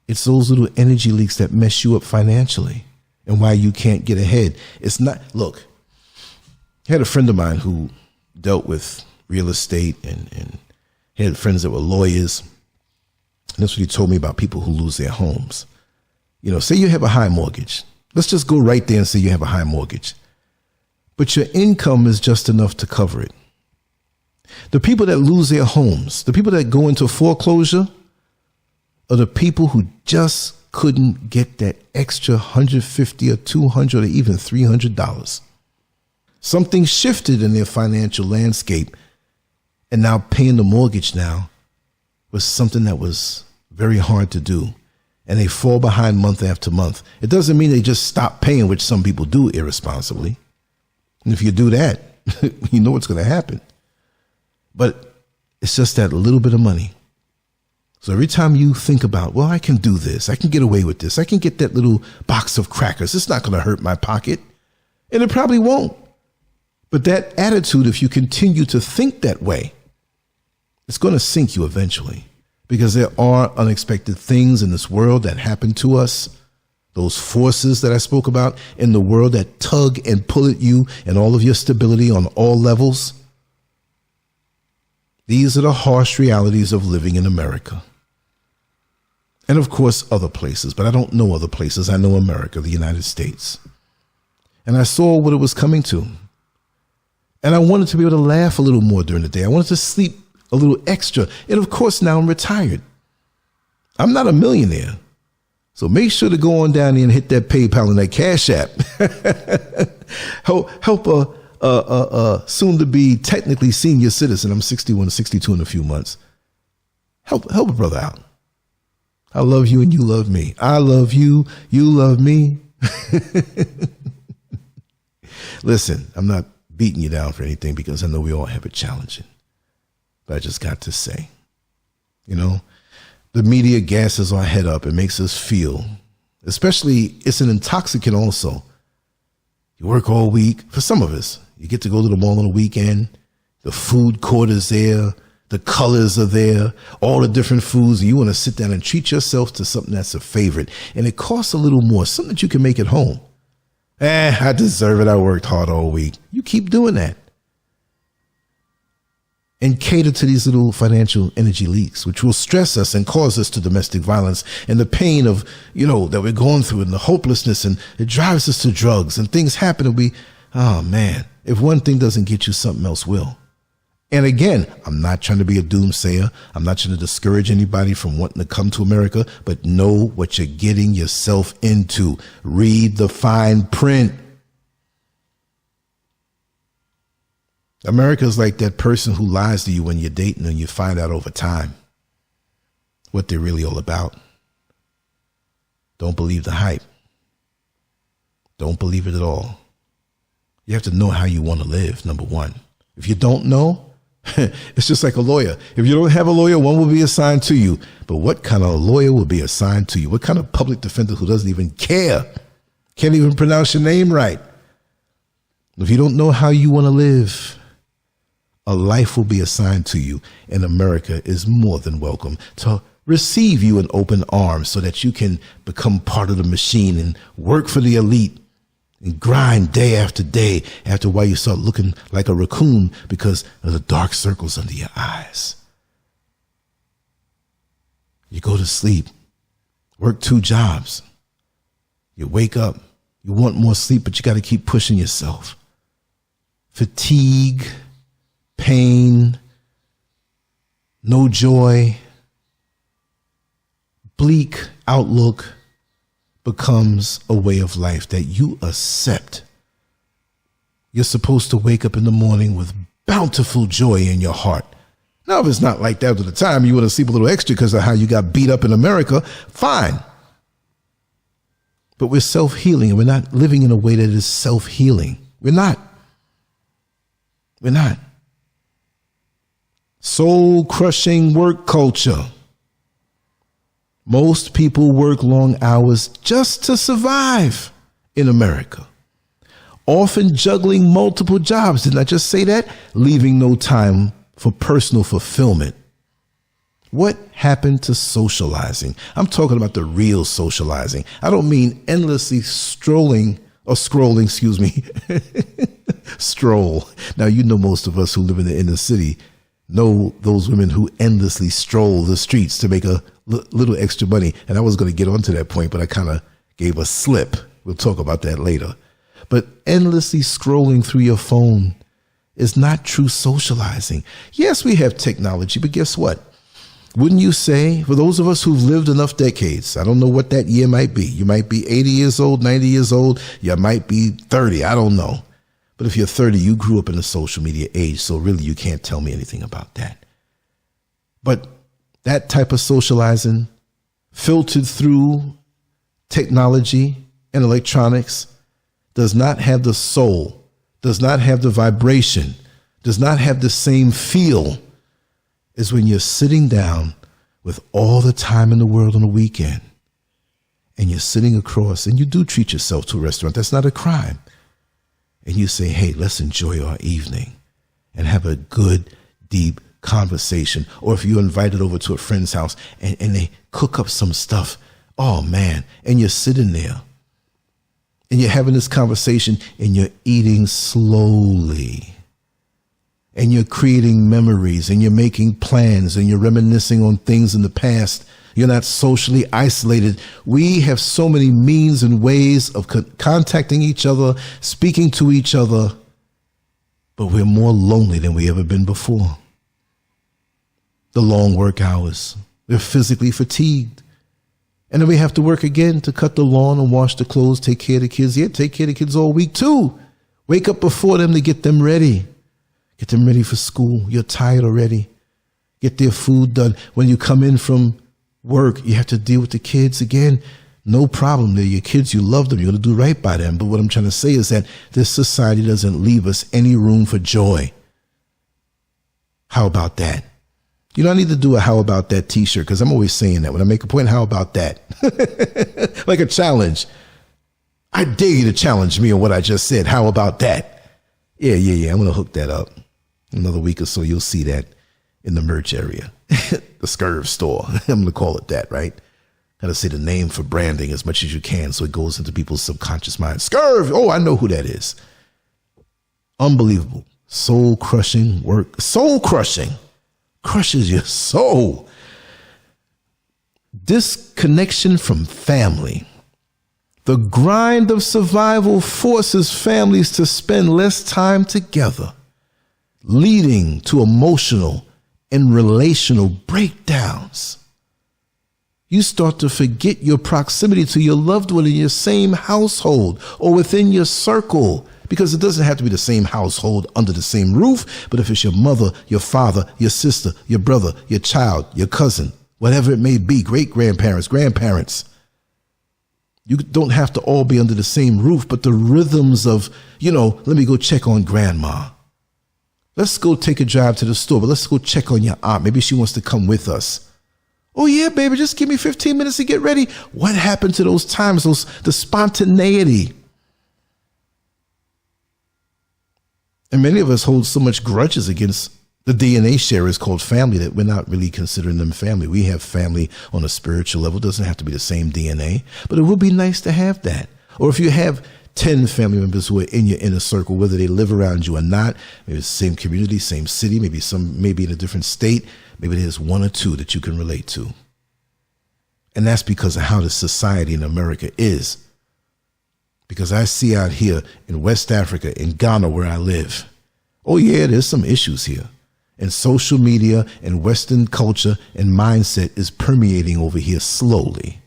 It's those little energy leaks that mess you up financially and why you can't get ahead. It's not, look, I had a friend of mine who dealt with real estate and had friends that were lawyers. And that's what he told me about people who lose their homes. You know, say you have a high mortgage. Let's just go right there and say you have a high mortgage. But your income is just enough to cover it. The people that lose their homes, the people that go into foreclosure, are the people who just couldn't get that extra $150 or $200 or even $300. Something shifted in their financial landscape, and now paying the mortgage now was something that was very hard to do. And they fall behind month after month. It doesn't mean they just stop paying, which some people do irresponsibly. And if you do that, you know what's going to happen. But it's just that little bit of money. So every time you think about, well, I can do this, I can get away with this, I can get that little box of crackers, it's not going to hurt my pocket. And it probably won't. But that attitude, if you continue to think that way, it's going to sink you eventually, because there are unexpected things in this world that happen to us. Those forces that I spoke about in the world that tug and pull at you and all of your stability on all levels. These are the harsh realities of living in America. And of course, other places, but I don't know other places. I know America, the United States. And I saw what it was coming to. And I wanted to be able to laugh a little more during the day. I wanted to sleep a little extra. And of course, now I'm retired. I'm not a millionaire. So make sure to go on down there and hit that PayPal and that Cash App. help a soon to be technically senior citizen. I'm 61, 62 in a few months. Help a brother out. I love you and you love me. I love you. You love me. Listen, I'm not beating you down for anything because I know we all have it challenging. But I just got to say, you know, the media gasses our head up and makes us feel, especially it's an intoxicant also. You work all week. For some of us, you get to go to the mall on the weekend. The food court is there. The colors are there. All the different foods. And you want to sit down and treat yourself to something that's a favorite. And it costs a little more, something that you can make at home. I deserve it. I worked hard all week. You keep doing that. And cater to these little financial energy leaks, which will stress us and cause us to domestic violence and the pain of, you know, that we're going through and the hopelessness, and it drives us to drugs and things happen and we, oh man, if one thing doesn't get you, something else will. And again, I'm not trying to be a doomsayer. I'm not trying to discourage anybody from wanting to come to America, but know what you're getting yourself into. Read the fine print. America is like that person who lies to you when you're dating and you find out over time what they're really all about. Don't believe the hype. Don't believe it at all. You have to know how you want to live, number one. If you don't know, it's just like a lawyer. If you don't have a lawyer, one will be assigned to you. But what kind of lawyer will be assigned to you? What kind of public defender who doesn't even care? Can't even pronounce your name right? If you don't know how you want to live, a life will be assigned to you, and America is more than welcome to receive you in open arms so that you can become part of the machine and work for the elite and grind day after day after a while you start looking like a raccoon because of the dark circles under your eyes. You go to sleep, work 2 jobs. You wake up, You want more sleep, but you got to keep pushing yourself. Fatigue, pain, no joy, bleak outlook becomes a way of life that you accept. You're supposed to wake up in the morning with bountiful joy in your heart. Now, if it's not like that at the time, you want to sleep a little extra because of how you got beat up in America, fine. But we're self-healing, and we're not living in a way that is self-healing. We're not. We're not. Soul-crushing work culture. Most people work long hours just to survive in America. Often juggling multiple jobs. Didn't I just say that? Leaving no time for personal fulfillment. What happened to socializing? I'm talking about the real socializing. I don't mean endlessly scrolling, stroll. Now, you know, most of us who live in the inner city know those women who endlessly stroll the streets to make a little extra money. And I was going to get onto that point, but I kind of gave a slip. We'll talk about that later. But endlessly scrolling through your phone is not true socializing. Yes, we have technology, but guess what? Wouldn't you say, for those of us who've lived enough decades, I don't know what that year might be. You might be 80 years old, 90 years old. You might be 30. I don't know. But if you're 30, you grew up in the social media age. So really, you can't tell me anything about that. But that type of socializing filtered through technology and electronics does not have the soul, does not have the vibration, does not have the same feel as when you're sitting down with all the time in the world on a weekend and you're sitting across and you do treat yourself to a restaurant. That's not a crime. And you say, hey, let's enjoy our evening and have a good, deep conversation. Or if you're invited over to a friend's house and they cook up some stuff, oh man, and you're sitting there and you're having this conversation and you're eating slowly and you're creating memories and you're making plans and you're reminiscing on things in the past. You're not socially isolated. We have so many means and ways of contacting each other, speaking to each other, but we're more lonely than we ever been before. The long work hours, we're physically fatigued. And then we have to work again to cut the lawn and wash the clothes, take care of the kids. Yeah, take care of the kids all week too. Wake up before them to get them ready. Get them ready for school. You're tired already. Get their food done. When you come in from work, you have to deal with the kids again. No problem. They're your kids. You love them. You're going to do right by them. But what I'm trying to say is that this society doesn't leave us any room for joy. How about that? You don't need to do a how about that t-shirt, because I'm always saying that when I make a point, how about that? Like a challenge. I dare you to challenge me on what I just said. How about that? Yeah. I'm going to hook that up. Another week or so, you'll see that in the merch area, the SCURV store. I'm going to call it that, right? Got to say the name for branding as much as you can so it goes into people's subconscious mind. SCURV. Oh, I know who that is. Unbelievable. Soul crushing work. Soul crushing. Crushes your soul. Disconnection from family. The grind of survival forces families to spend less time together, leading to emotional and relational breakdowns. You start to forget your proximity to your loved one in your same household or within your circle, because it doesn't have to be the same household under the same roof. But if it's your mother, your father, your sister, your brother, your child, your cousin, whatever it may be, great grandparents, grandparents, you don't have to all be under the same roof, but the rhythms of, let me go check on grandma. Let's go take a drive to the store, but let's go check on your aunt. Maybe she wants to come with us. Oh yeah, baby, just give me 15 minutes to get ready. What happened to those times, the spontaneity? And many of us hold so much grudges against the DNA sharers called family that we're not really considering them family. We have family on a spiritual level. It doesn't have to be the same DNA, but it would be nice to have that. Or if you have 10 family members who are in your inner circle, whether they live around you or not, maybe it's the same community, same city, maybe in a different state, maybe there's one or two that you can relate to. And that's because of how the society in America is. Because I see out here in West Africa, in Ghana, where I live, oh yeah, there's some issues here. And social media and Western culture and mindset is permeating over here slowly.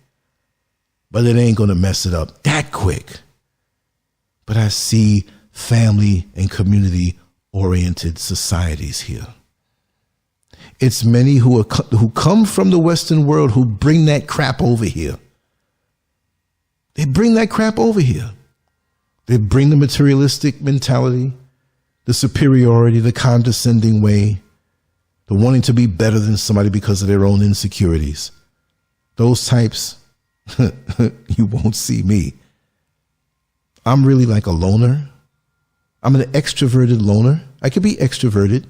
But it ain't going to mess it up that quick. But I see family and community oriented societies here. It's many who come from the Western world who bring that crap over here. They bring that crap over here. They bring the materialistic mentality, the superiority, the condescending way, the wanting to be better than somebody because of their own insecurities. Those types, you won't see me. I'm really like a loner. I'm an extroverted loner. I could be extroverted,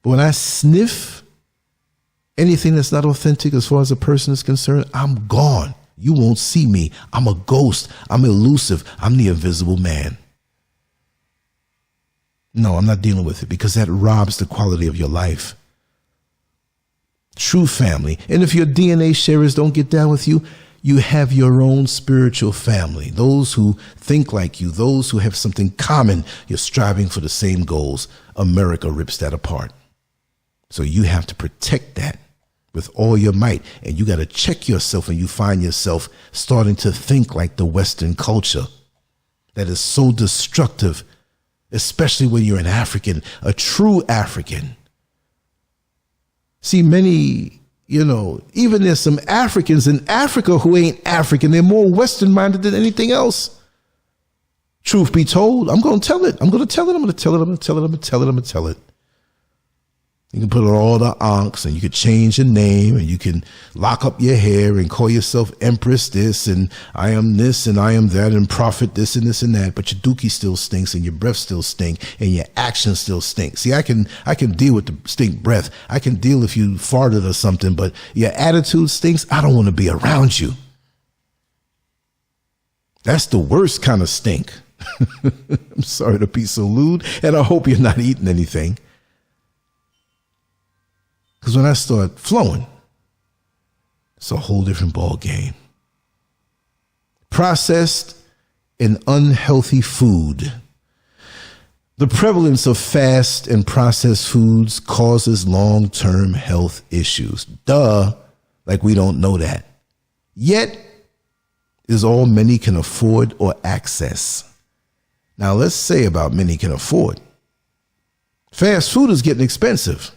but when I sniff anything that's not authentic as far as a person is concerned, I'm gone. You won't see me. I'm a ghost. I'm elusive. I'm the invisible man. No, I'm not dealing with it because that robs the quality of your life. True family. And if your DNA sharers don't get down with you, you have your own spiritual family. Those who think like you, those who have something common, you're striving for the same goals. America rips that apart. So you have to protect that with all your might. And you got to check yourself when you find yourself starting to think like the Western culture that is so destructive, especially when you're an African, a true African. See, many, even there's some Africans in Africa who ain't African. They're more Western minded than anything else. Truth be told, I'm going to tell it. I'm going to tell it. I'm going to tell it. I'm going to tell it. I'm going to tell it. I'm going to tell it. You can put on all the ankhs and you can change your name and you can lock up your hair and call yourself Empress this and I am this and I am that and Prophet this and this and that. But your dookie still stinks and your breath still stink and your actions still stink. See, I can deal with the stink breath. I can deal if you farted or something, but your attitude stinks. I don't want to be around you. That's the worst kind of stink. I'm sorry to be so lewd, and I hope you're not eating anything. Because when I start flowing, it's a whole different ball game. Processed and unhealthy food. The prevalence of fast and processed foods causes long-term health issues. Duh, like we don't know that. Yet, is all many can afford or access. Now, let's say about many can afford. Fast food is getting expensive.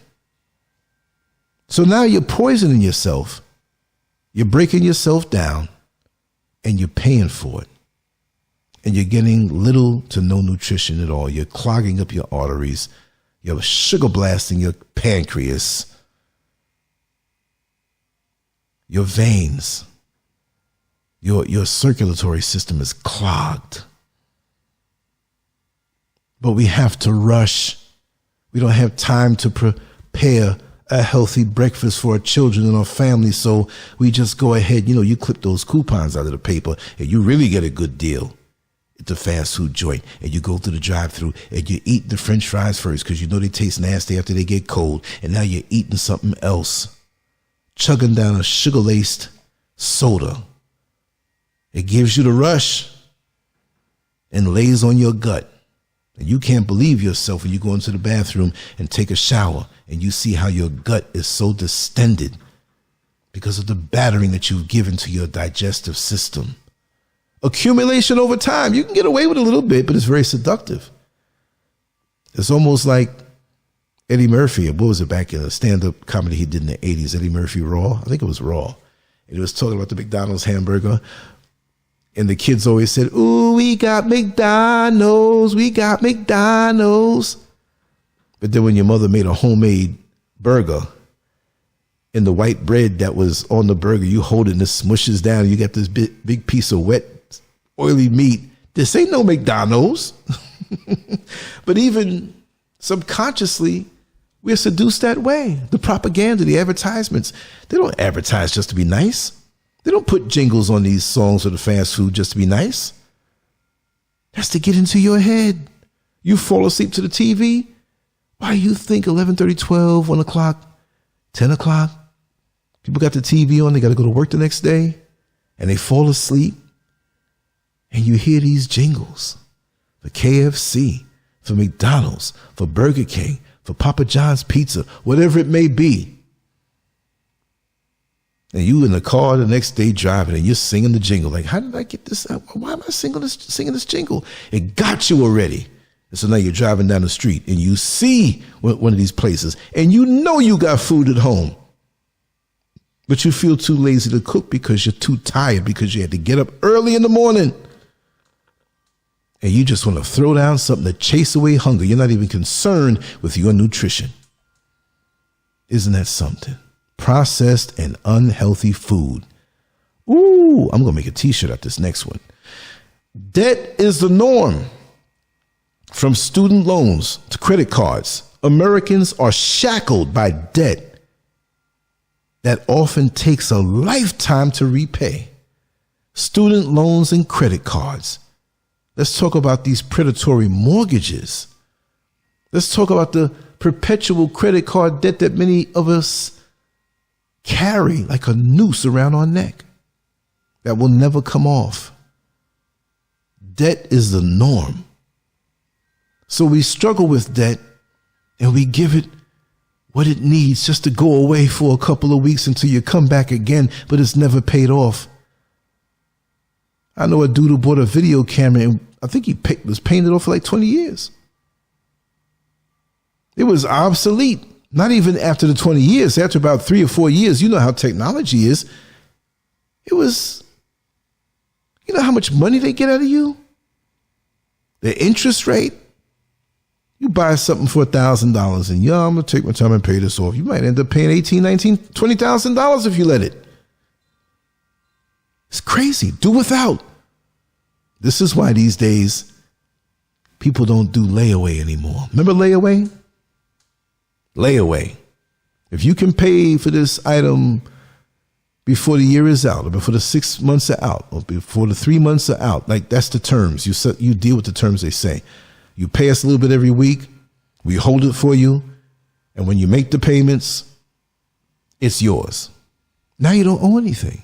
So now you're poisoning yourself. You're breaking yourself down and you're paying for it. And you're getting little to no nutrition at all. You're clogging up your arteries. You're sugar blasting your pancreas, your veins. Your circulatory system is clogged. But we have to rush. We don't have time to prepare a healthy breakfast for our children and our family. So we just go ahead, you clip those coupons out of the paper and you really get a good deal at the fast food joint. And you go through the drive-thru and you eat the French fries first because they taste nasty after they get cold. And now you're eating something else, chugging down a sugar-laced soda. It gives you the rush and lays on your gut. And you can't believe yourself when you go into the bathroom and take a shower and you see how your gut is so distended because of the battering that you've given to your digestive system. Accumulation over time. You can get away with a little bit, but it's very seductive. It's almost like Eddie Murphy. What was it back in a stand-up comedy he did in the 80s? Eddie Murphy Raw? I think it was Raw. And he was talking about the McDonald's hamburger. And the kids always said, "Ooh, we got McDonald's. We got McDonald's." But then when your mother made a homemade burger and the white bread that was on the burger, you hold it and it smushes down. You got this big piece of wet, oily meat. This ain't no McDonald's. But even subconsciously, we're seduced that way. The propaganda, the advertisements, they don't advertise just to be nice. They don't put jingles on these songs for the fast food just to be nice. That's to get into your head. You fall asleep to the TV. Why do you think 11:30, 12, 1 o'clock, 10 o'clock? People got the TV on. They got to go to work the next day and they fall asleep. and you hear these jingles for KFC, for McDonald's, for Burger King, for Papa John's Pizza, whatever it may be. And you in the car the next day driving and you're singing the jingle. Like, how did I get this? Why am I singing this jingle? It got you already. And so now you're driving down the street and you see one of these places and you know you got food at home, but you feel too lazy to cook because you're too tired because you had to get up early in the morning. And you just want to throw down something to chase away hunger. You're not even concerned with your nutrition. Isn't that something? Processed and unhealthy food. Ooh, I'm going to make a t-shirt out this next one. Debt is the norm. From student loans to credit cards, Americans are shackled by debt that often takes a lifetime to repay. Student loans and credit cards. Let's talk about these predatory mortgages. Let's talk about the perpetual credit card debt that many of us carry like a noose around our neck that will never come off. Debt is the norm. So we struggle with debt and we give it what it needs just to go away for a couple of weeks until you come back again, but it's never paid off. I know a dude who bought a video camera and I think he was paying it off for like 20 years. It was obsolete. Not even after the 20 years, after about 3 or 4 years, you know how technology is. It was, you know how much money they get out of you? The interest rate. You buy something for $1,000 and I'm going to take my time and pay this off. You might end up paying $18,000, $19,000, $20,000 if you let it. It's crazy. Do without. This is why these days people don't do layaway anymore. Remember layaway? Layaway. If you can pay for this item before the year is out, or before the 6 months are out, or before the 3 months are out, like that's the terms. You deal with the terms they say. You pay us a little bit every week. We hold it for you. And when you make the payments, it's yours. Now you don't owe anything.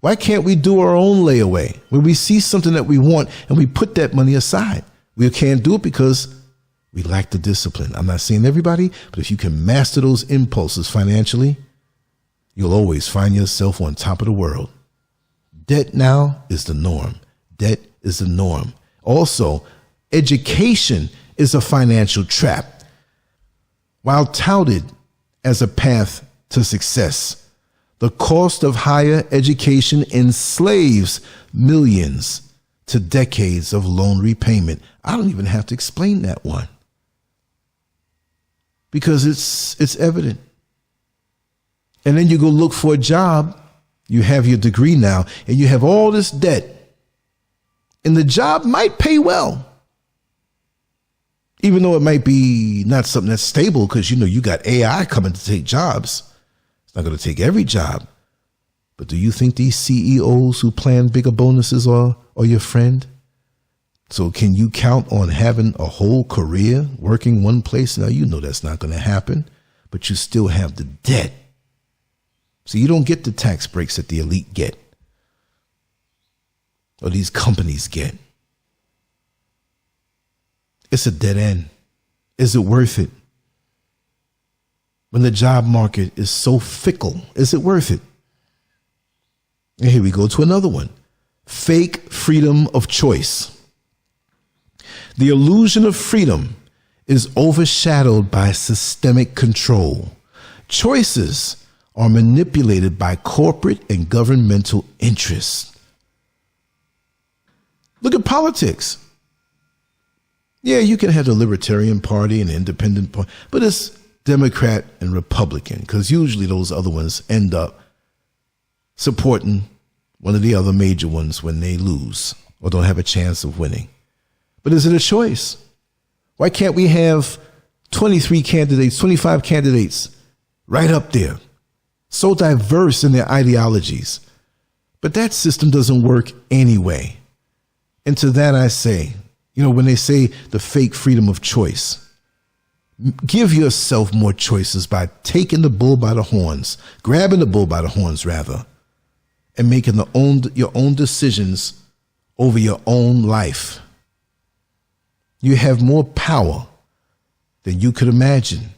Why can't we do our own layaway when we see something that we want and we put that money aside? We can't do it because we lack the discipline. I'm not saying everybody, but if you can master those impulses financially, you'll always find yourself on top of the world. Debt now is the norm. Debt is the norm. Also, education is a financial trap. While touted as a path to success, the cost of higher education enslaves millions to decades of loan repayment. I don't even have to explain that one, because it's evident. And then you go look for a job. You have your degree now and you have all this debt, and the job might pay well, even though it might be not something that's stable, because you got AI coming to take jobs. It's not going to take every job. But do you think these CEOs who plan bigger bonuses are your friend? So can you count on having a whole career working one place? Now, that's not going to happen, but you still have the debt. So you don't get the tax breaks that the elite get, or these companies get. It's a dead end. Is it worth it? When the job market is so fickle, is it worth it? And here we go to another one. Fake freedom of choice. The illusion of freedom is overshadowed by systemic control. Choices are manipulated by corporate and governmental interests. Look at politics. Yeah, you can have the Libertarian Party and the Independent Party, but it's Democrat and Republican, because usually those other ones end up supporting one of the other major ones when they lose or don't have a chance of winning. But is it a choice? Why can't we have 23 candidates, 25 candidates right up there, so diverse in their ideologies? But that system doesn't work anyway. And to that I say, when they say the fake freedom of choice, give yourself more choices by taking the bull by the horns, grabbing the bull by the horns rather, and making your own decisions over your own life. You have more power than you could imagine,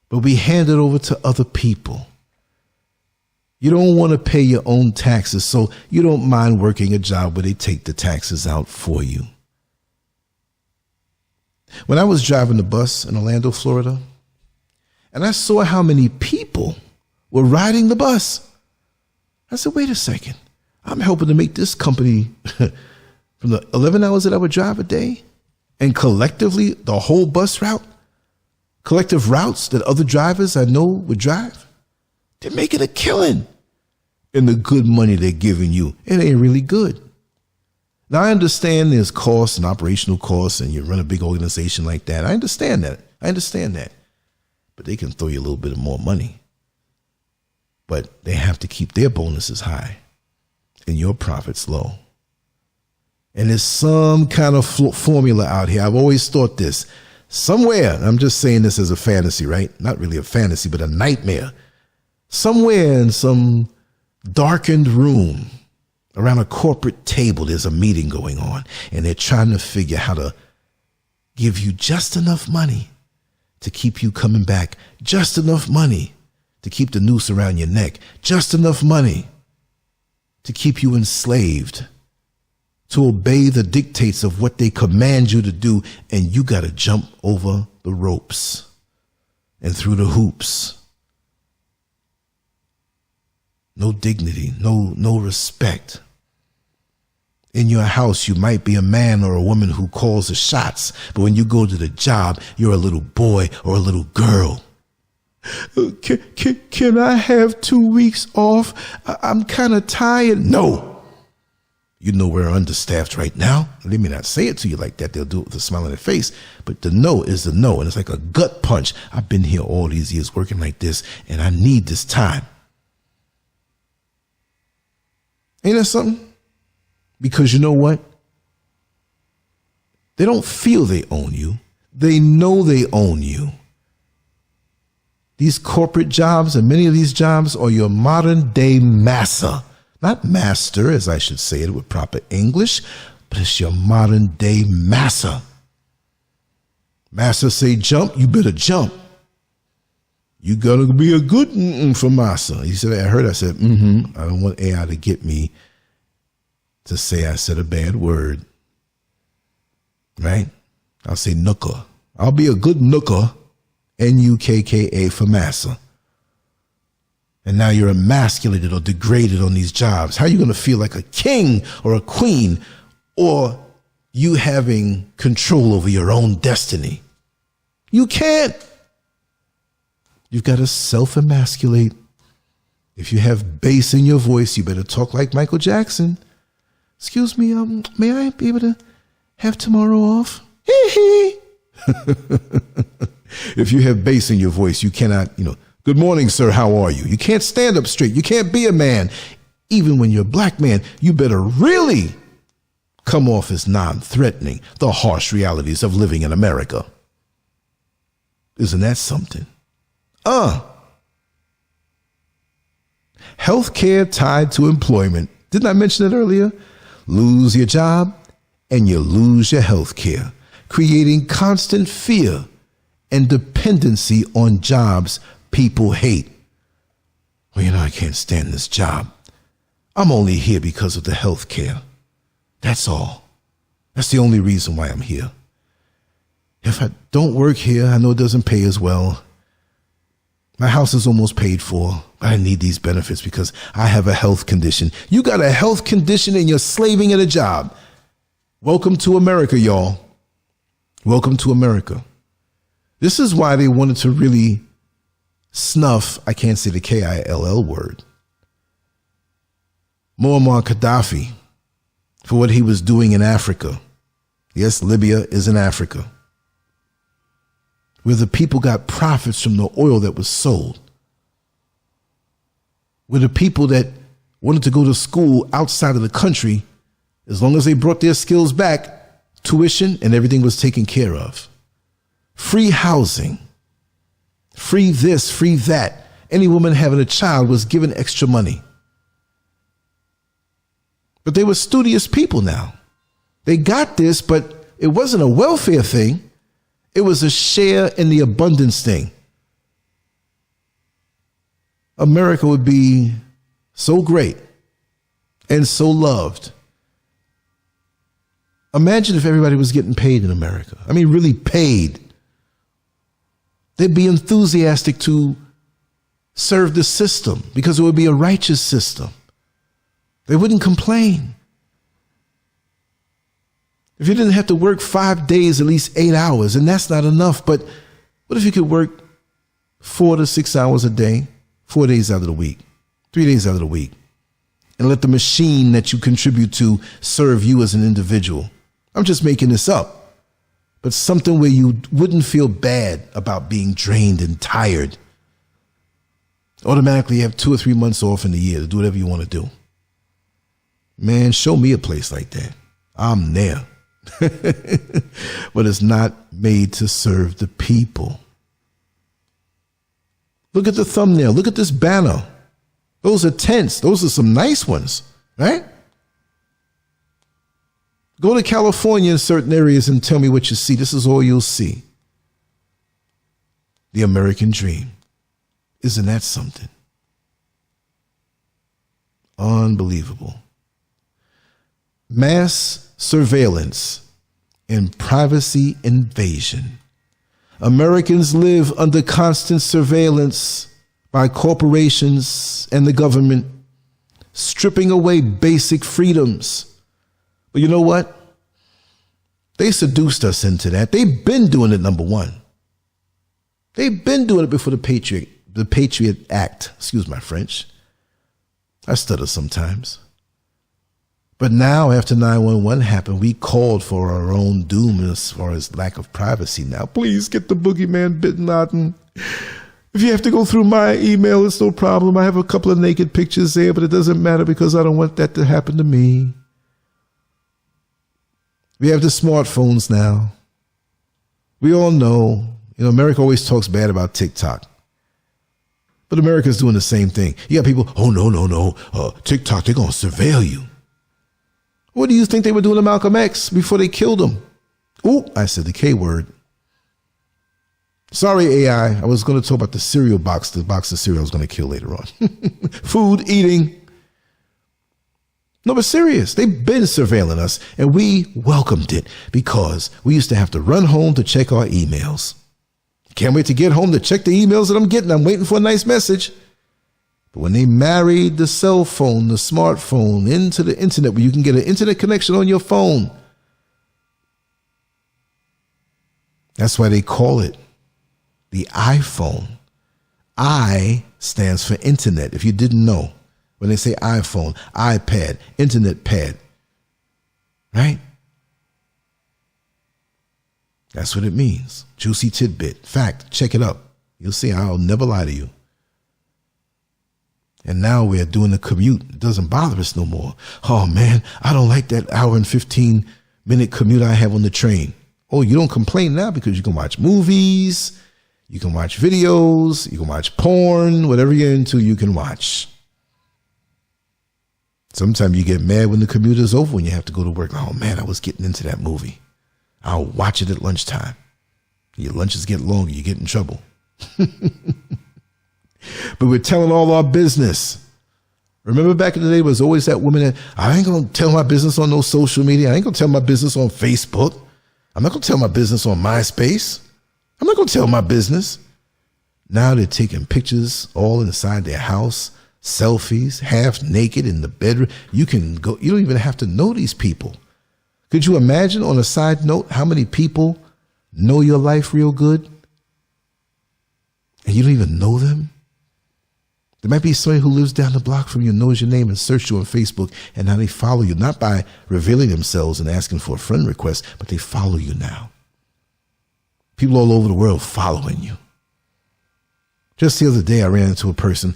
but we hand it over to other people. You don't want to pay your own taxes, so you don't mind working a job where they take the taxes out for you. When I was driving the bus in Orlando, Florida, and I saw how many people were riding the bus, I said, wait a second. I'm helping to make this company from the 11 hours that I would drive a day and collectively the whole bus route, collective routes that other drivers I know would drive, they're making a killing. And the good money they're giving you, it ain't really good. Now, I understand there's costs and operational costs, and you run a big organization like that. I understand that. But they can throw you a little bit of more money. But they have to keep their bonuses high and your profits low. And there's some kind of formula out here. I've always thought this. Somewhere, I'm just saying this as a fantasy, right? Not really a fantasy, but a nightmare. Somewhere in some darkened room around a corporate table, there's a meeting going on, and they're trying to figure how to give you just enough money to keep you coming back, just enough money to keep the noose around your neck, just enough money to keep you enslaved, to obey the dictates of what they command you to do, and you got to jump over the ropes and through the hoops. No dignity, no respect. In your house, you might be a man or a woman who calls the shots, but when you go to the job, you're a little boy or a little girl. Can I have 2 weeks off? I'm kind of tired. No. You know we're understaffed right now. They may not say it to you like that. They'll do it with a smile on their face. But the no is the no. And it's like a gut punch. I've been here all these years working like this, and I need this time. Ain't that something? Because you know what? They don't feel they own you. They know they own you. These corporate jobs and many of these jobs are your modern day massa. Not master, as I should say it with proper English, but it's your modern day massa. Massa say jump, you better jump. You gotta be a good for massa. He said, I said, I don't want AI to get me to say I said a bad word. Right? I'll say nooker. I'll be a good nooker, N-U-K-K-A for massa. And now you're emasculated or degraded on these jobs. How are you going to feel like a king or a queen, or you having control over your own destiny? You can't. You've got to self-emasculate. If you have bass in your voice, you better talk like Michael Jackson. Excuse me, may I be able to have tomorrow off? If you have bass in your voice, you cannot, good morning, sir, how are you? You can't stand up straight. You can't be a man. Even when you're a black man, you better really come off as non-threatening, the harsh realities of living in America. Isn't that something? Healthcare tied to employment. Didn't I mention it earlier? Lose your job and you lose your health care, creating constant fear and dependency on jobs people hate. Well, I can't stand this job. I'm only here because of the health care. That's all. That's the only reason why I'm here. If I don't work here, I know it doesn't pay as well. My house is almost paid for, but I need these benefits because I have a health condition. You got a health condition and you're slaving at a job. Welcome to America, y'all. Welcome to America. This is why they wanted to really snuff, I can't say the K-I-L-L word, Muammar Gaddafi for what he was doing in Africa. Yes, Libya is in Africa, where the people got profits from the oil that was sold, where the people that wanted to go to school outside of the country, as long as they brought their skills back, tuition and everything was taken care of. Free housing, free this, free that. Any woman having a child was given extra money. But they were studious people now. They got this, but it wasn't a welfare thing. It was a share in the abundance thing. America would be so great and so loved. Imagine if everybody was getting paid in America. I mean, really paid. They'd be enthusiastic to serve the system because it would be a righteous system. They wouldn't complain. If you didn't have to work 5 days, at least 8 hours, and that's not enough, but what if you could work 4 to 6 hours a day, 4 days out of the week, 3 days out of the week, and let the machine that you contribute to serve you as an individual? I'm just making this up, but something where you wouldn't feel bad about being drained and tired. Automatically have 2 or 3 months off in the year to do whatever you want to do. Man, show me a place like that. I'm there. But it's not made to serve the people. Look at the thumbnail. Look at this banner. Those are tents. Those are some nice ones, right? Go to California in certain areas and tell me what you see. This is all you'll see. The American dream. Isn't that something? Unbelievable. Mass surveillance and privacy invasion. Americans live under constant surveillance by corporations and the government, stripping away basic freedoms. But you know what? They seduced us into that. They've been doing it, number one. They've been doing it before the Patriot Act. Excuse my French. I stutter sometimes. But now, after 9/11 happened, we called for our own doom as far as lack of privacy. Now, please get the boogeyman bin Laden. If you have to go through my email, it's no problem. I have a couple of naked pictures there, but it doesn't matter because I don't want that to happen to me. We have the smartphones now. We all know, America always talks bad about TikTok. But America's doing the same thing. You got people, oh, no, TikTok, they're going to surveil you. What do you think they were doing to Malcolm X before they killed him? Oh, I said the K word. Sorry, AI. I was going to talk about the cereal box, the box of cereal I was going to kill later on. Food, eating. No, but serious. They've been surveilling us, and we welcomed it because we used to have to run home to check our emails. Can't wait to get home to check the emails that I'm getting. I'm waiting for a nice message. But when they married the cell phone, the smartphone, into the internet, where you can get an internet connection on your phone, that's why they call it the iPhone. I stands for internet. If you didn't know, when they say iPhone, iPad, internet pad, right? That's what it means. Juicy tidbit. Fact. Check it up. You'll see I'll never lie to you. And now we're doing the commute. It doesn't bother us no more. Oh, man, I don't like that hour and 15-minute commute I have on the train. Oh, you don't complain now because you can watch movies, you can watch videos, you can watch porn, whatever you're into, you can watch. Sometimes you get mad when the commute is over when you have to go to work. Oh, man, I was getting into that movie. I'll watch it at lunchtime. Your lunches get longer, you get in trouble. But we're telling all our business. Remember back in the day, there was always that woman that, I ain't going to tell my business on no social media. I ain't going to tell my business on Facebook. I'm not going to tell my business on MySpace. I'm not going to tell my business. Now they're taking pictures all inside their house, selfies, half naked in the bedroom. You can go, you don't even have to know these people. Could you imagine, on a side note, how many people know your life real good and you don't even know them? There might be somebody who lives down the block from you, knows your name, and searched you on Facebook, and now they follow you, not by revealing themselves and asking for a friend request, but they follow you now. People all over the world following you. Just the other day, I ran into a person,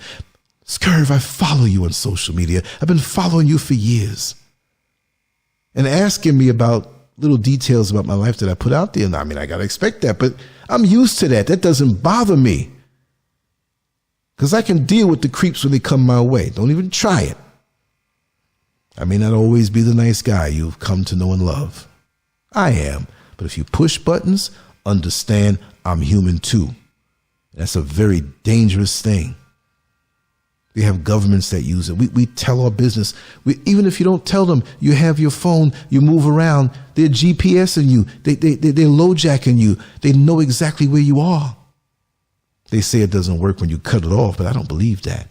SCURV, I follow you on social media. I've been following you for years. And asking me about little details about my life that I put out there. And I mean, I got to expect that, but I'm used to that. That doesn't bother me. Because I can deal with the creeps when they come my way. Don't even try it. I may not always be the nice guy you've come to know and love. I am. But if you push buttons, understand I'm human too. That's a very dangerous thing. We have governments that use it. We tell our business. Even if you don't tell them, you have your phone, you move around, they're GPSing you, they're low-jacking you. They know exactly where you are. They say it doesn't work when you cut it off, but I don't believe that.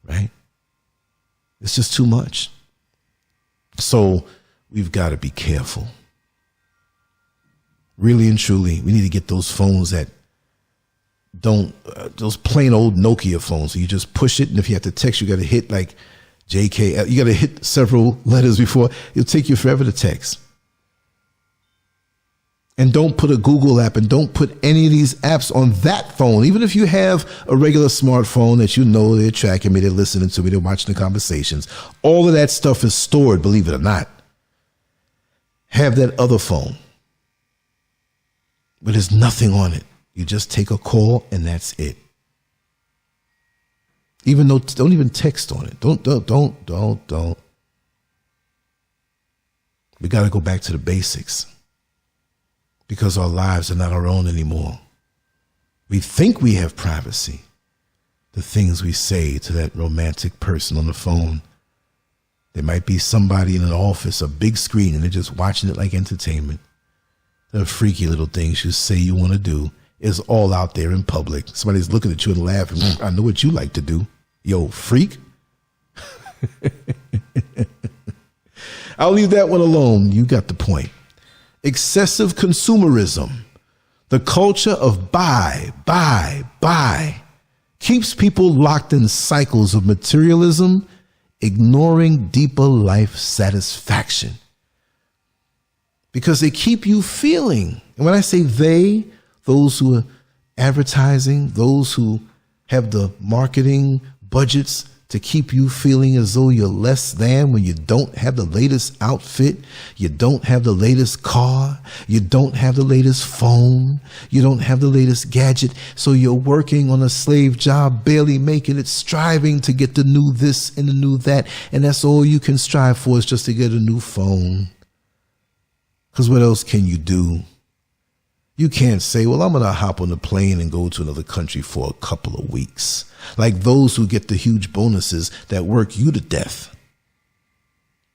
Right? It's just too much. So we've got to be careful. Really and truly, we need to get those phones that don't, those plain old Nokia phones. So you just push it, and if you have to text, you got to hit like JK. You got to hit several letters before. It'll take you forever to text. And don't put a Google app, and don't put any of these apps on that phone. Even if you have a regular smartphone that you know they're tracking me, they're listening to me, they're watching the conversations. All of that stuff is stored, believe it or not. Have that other phone, but there's nothing on it. You just take a call and that's it. Even though, don't even text on it. Don't. We got to go back to the basics, because our lives are not our own anymore. We think we have privacy. The things we say to that romantic person on the phone. There might be somebody in an office, a big screen, and they're just watching it like entertainment. The freaky little things you say you want to do is all out there in public. Somebody's looking at you and laughing. I know what you like to do. Yo, freak. I'll leave that one alone. You got the point. Excessive consumerism, the culture of buy, keeps people locked in cycles of materialism, ignoring deeper life satisfaction. Because they keep you feeling, and when I say they, those who are advertising, those who have the marketing budgets to keep you feeling as though you're less than when you don't have the latest outfit, you don't have the latest car, you don't have the latest phone, you don't have the latest gadget. So you're working on a slave job, barely making it, striving to get the new this and the new that. And that's all you can strive for, is just to get a new phone. Because what else can you do? You can't say, well, I'm going to hop on a plane and go to another country for a couple of weeks. Like those who get the huge bonuses that work you to death.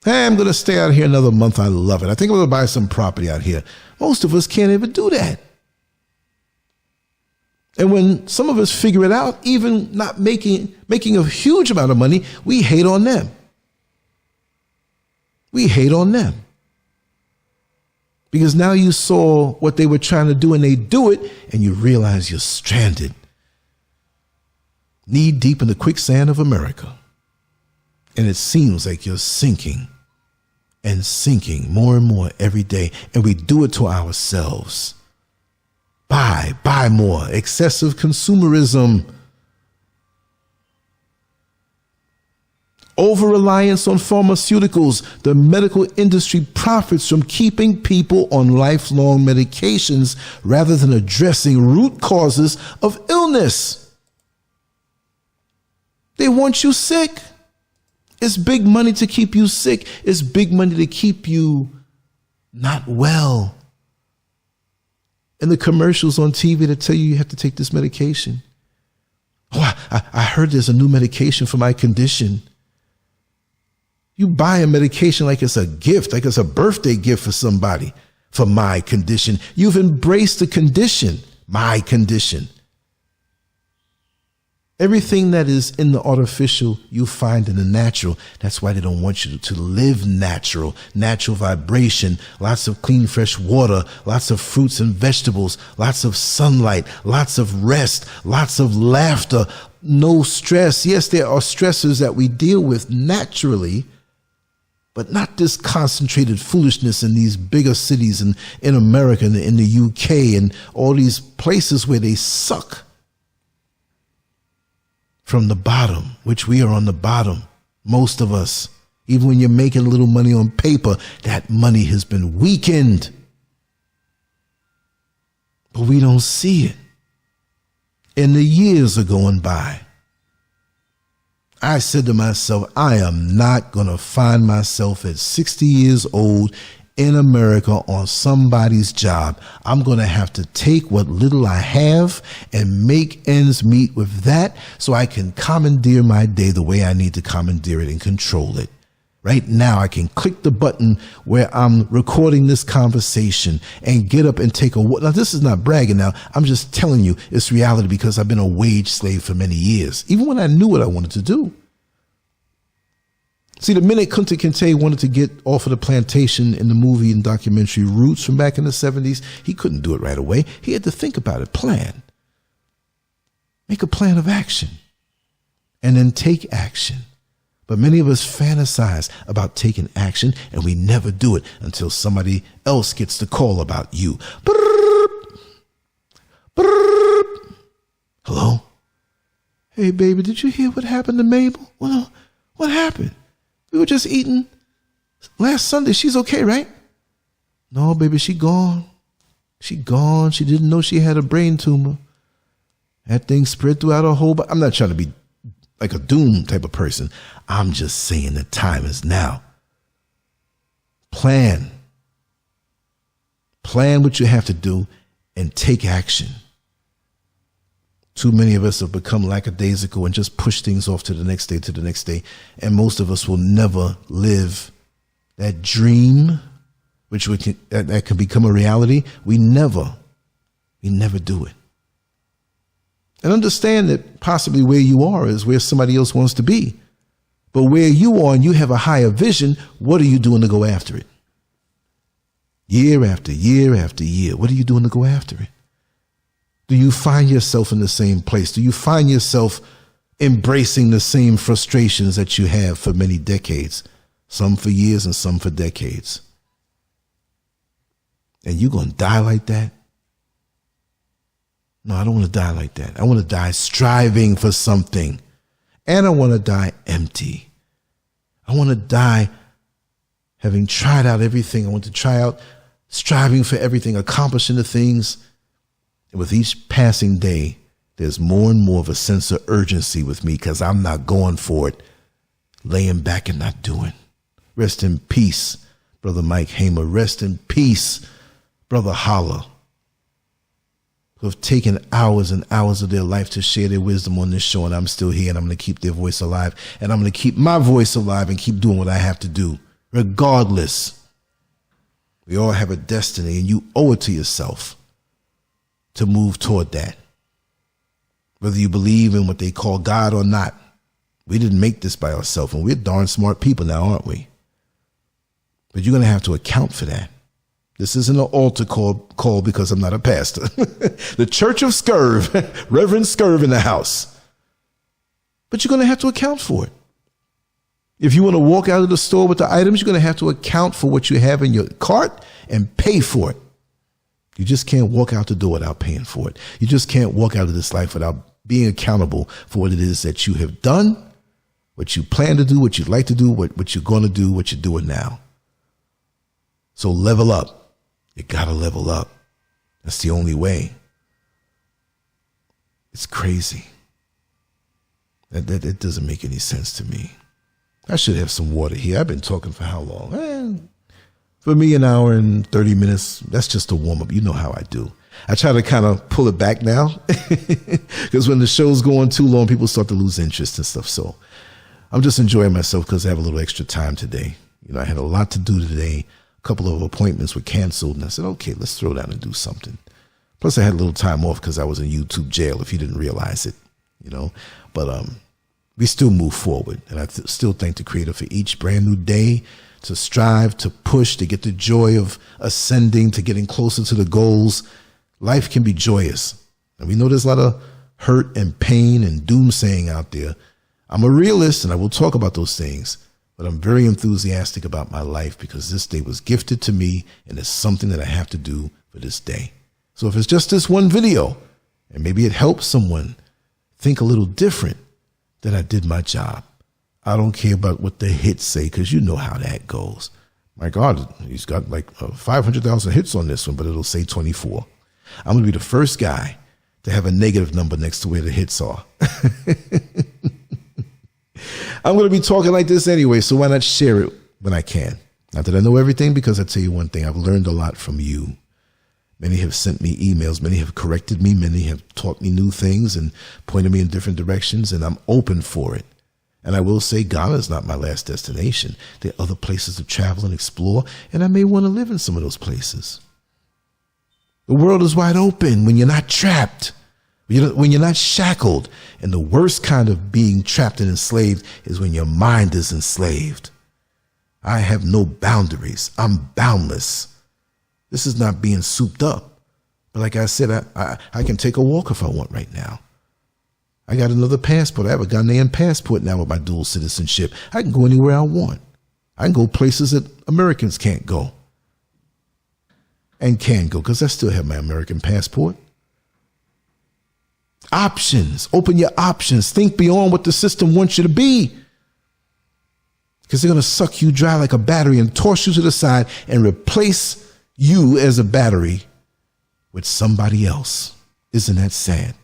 Hey, I'm going to stay out here another month. I love it. I think I'm going to buy some property out here. Most of us can't even do that. And when some of us figure it out, even not making a huge amount of money, we hate on them. We hate on them. Because now you saw what they were trying to do and they do it, and you realize you're stranded, knee deep in the quicksand of America. And it seems like you're sinking and sinking more and more every day. And we do it to ourselves. Buy more. Excessive consumerism. Over-reliance on pharmaceuticals. The medical industry profits from keeping people on lifelong medications rather than addressing root causes of illness. They want you sick. It's big money to keep you sick. It's big money to keep you not well. And the commercials on TV that tell you have to take this medication. Oh, I heard there's a new medication for my condition. You buy a medication like it's a gift, like it's a birthday gift for somebody. For my condition. You've embraced the condition. My condition. Everything that is in the artificial, you find in the natural. That's why they don't want you to live natural. Natural vibration, lots of clean, fresh water, lots of fruits and vegetables, lots of sunlight, lots of rest, lots of laughter, no stress. Yes, there are stressors that we deal with naturally, but not this concentrated foolishness in these bigger cities and in America and in the UK and all these places where they suck from the bottom, which we are on the bottom, most of us. Even when you're making a little money on paper, that money has been weakened. But we don't see it. And the years are going by. I said to myself, I am not going to find myself at 60 years old in America on somebody's job. I'm going to have to take what little I have and make ends meet with that so I can commandeer my day the way I need to commandeer it and control it. Right now, I can click the button where I'm recording this conversation and get up and take a walk. Now, this is not bragging now. I'm just telling you it's reality because I've been a wage slave for many years, even when I knew what I wanted to do. See, the minute Kunta Kinte wanted to get off of the plantation in the movie and documentary Roots from back in the 70s, he couldn't do it right away. He had to think about it, plan. Make a plan of action and then take action. But many of us fantasize about taking action and we never do it until somebody else gets the call about you. Hello? Hey, baby, did you hear what happened to Mabel? Well, what happened? We were just eating last Sunday. She's okay, right? No, baby, she gone. She gone. She didn't know she had a brain tumor. That thing spread throughout her whole body. I'm not trying to be like a doom type of person. I'm just saying the time is now. Plan. Plan what you have to do and take action. Too many of us have become lackadaisical and just push things off to the next day, and most of us will never live that dream, which that can become a reality. We never do it. And understand that possibly where you are is where somebody else wants to be. But where you are and you have a higher vision, what are you doing to go after it? Year after year after year, what are you doing to go after it? Do you find yourself in the same place? Do you find yourself embracing the same frustrations that you have for many decades? Some for years and some for decades. And you're going to die like that? No, I don't want to die like that. I want to die striving for something. And I want to die empty. I want to die having tried out everything. I want to try out striving for everything, accomplishing the things. And with each passing day, there's more and more of a sense of urgency with me because I'm not going for it, laying back and not doing. Rest in peace, Brother Mike Hamer. Rest in peace, Brother Holler, who have taken hours and hours of their life to share their wisdom on this show, and I'm still here, and I'm going to keep their voice alive, and I'm going to keep my voice alive and keep doing what I have to do, regardless. We all have a destiny, and you owe it to yourself to move toward that. Whether you believe in what they call God or not, we didn't make this by ourselves, and we're darn smart people now, aren't we? But you're going to have to account for that. This isn't an altar call because I'm not a pastor. The Church of SCURV, Reverend SCURV in the house. But you're going to have to account for it. If you want to walk out of the store with the items, you're going to have to account for what you have in your cart and pay for it. You just can't walk out the door without paying for it. You just can't walk out of this life without being accountable for what it is that you have done, what you plan to do, what you'd like to do, what you're going to do, what you're doing now. So level up. You got to level up. That's the only way. It's crazy. That doesn't make any sense to me. I should have some water here. I've been talking for how long? For me, an hour and 30 minutes. That's just a warm up. You know how I do. I try to kind of pull it back now because when the show's going too long, people start to lose interest and stuff. So I'm just enjoying myself because I have a little extra time today. You know, I had a lot to do today. A couple of appointments were canceled, and I said, okay, let's throw down and do something. Plus, I had a little time off because I was in YouTube jail, if you didn't realize it, you know. But we still move forward, and I still thank the Creator for each brand new day to strive, to push, to get the joy of ascending, to getting closer to the goals. Life can be joyous, and we know there's a lot of hurt and pain and doomsaying out there. I'm a realist, and I will talk about those things. But I'm very enthusiastic about my life because this day was gifted to me and it's something that I have to do for this day. So if it's just this one video and maybe it helps someone think a little different, then I did my job. I don't care about what the hits say because you know how that goes. My God, he's got like 500,000 hits on this one, but it'll say 24. I'm going to be the first guy to have a negative number next to where the hits are. I'm going to be talking like this anyway, so why not share it when I can? Not that I know everything, because I tell you one thing, I've learned a lot from you. Many have sent me emails. Many have corrected me. Many have taught me new things and pointed me in different directions, and I'm open for it. And I will say Ghana is not my last destination. There are other places to travel and explore, and I may want to live in some of those places. The world is wide open when you're not trapped, when you're not shackled. And the worst kind of being trapped and enslaved is when your mind is enslaved. I have no boundaries. I'm boundless. This is not being souped up. But like I said, I can take a walk if I want right now. I got another passport. I have a Ghanaian passport now with my dual citizenship. I can go anywhere I want. I can go places that Americans can't go. And can go, because I still have my American passport. Options. Open your options. Think beyond what the system wants you to be. Because they're going to suck you dry like a battery and toss you to the side and replace you as a battery with somebody else. Isn't that sad?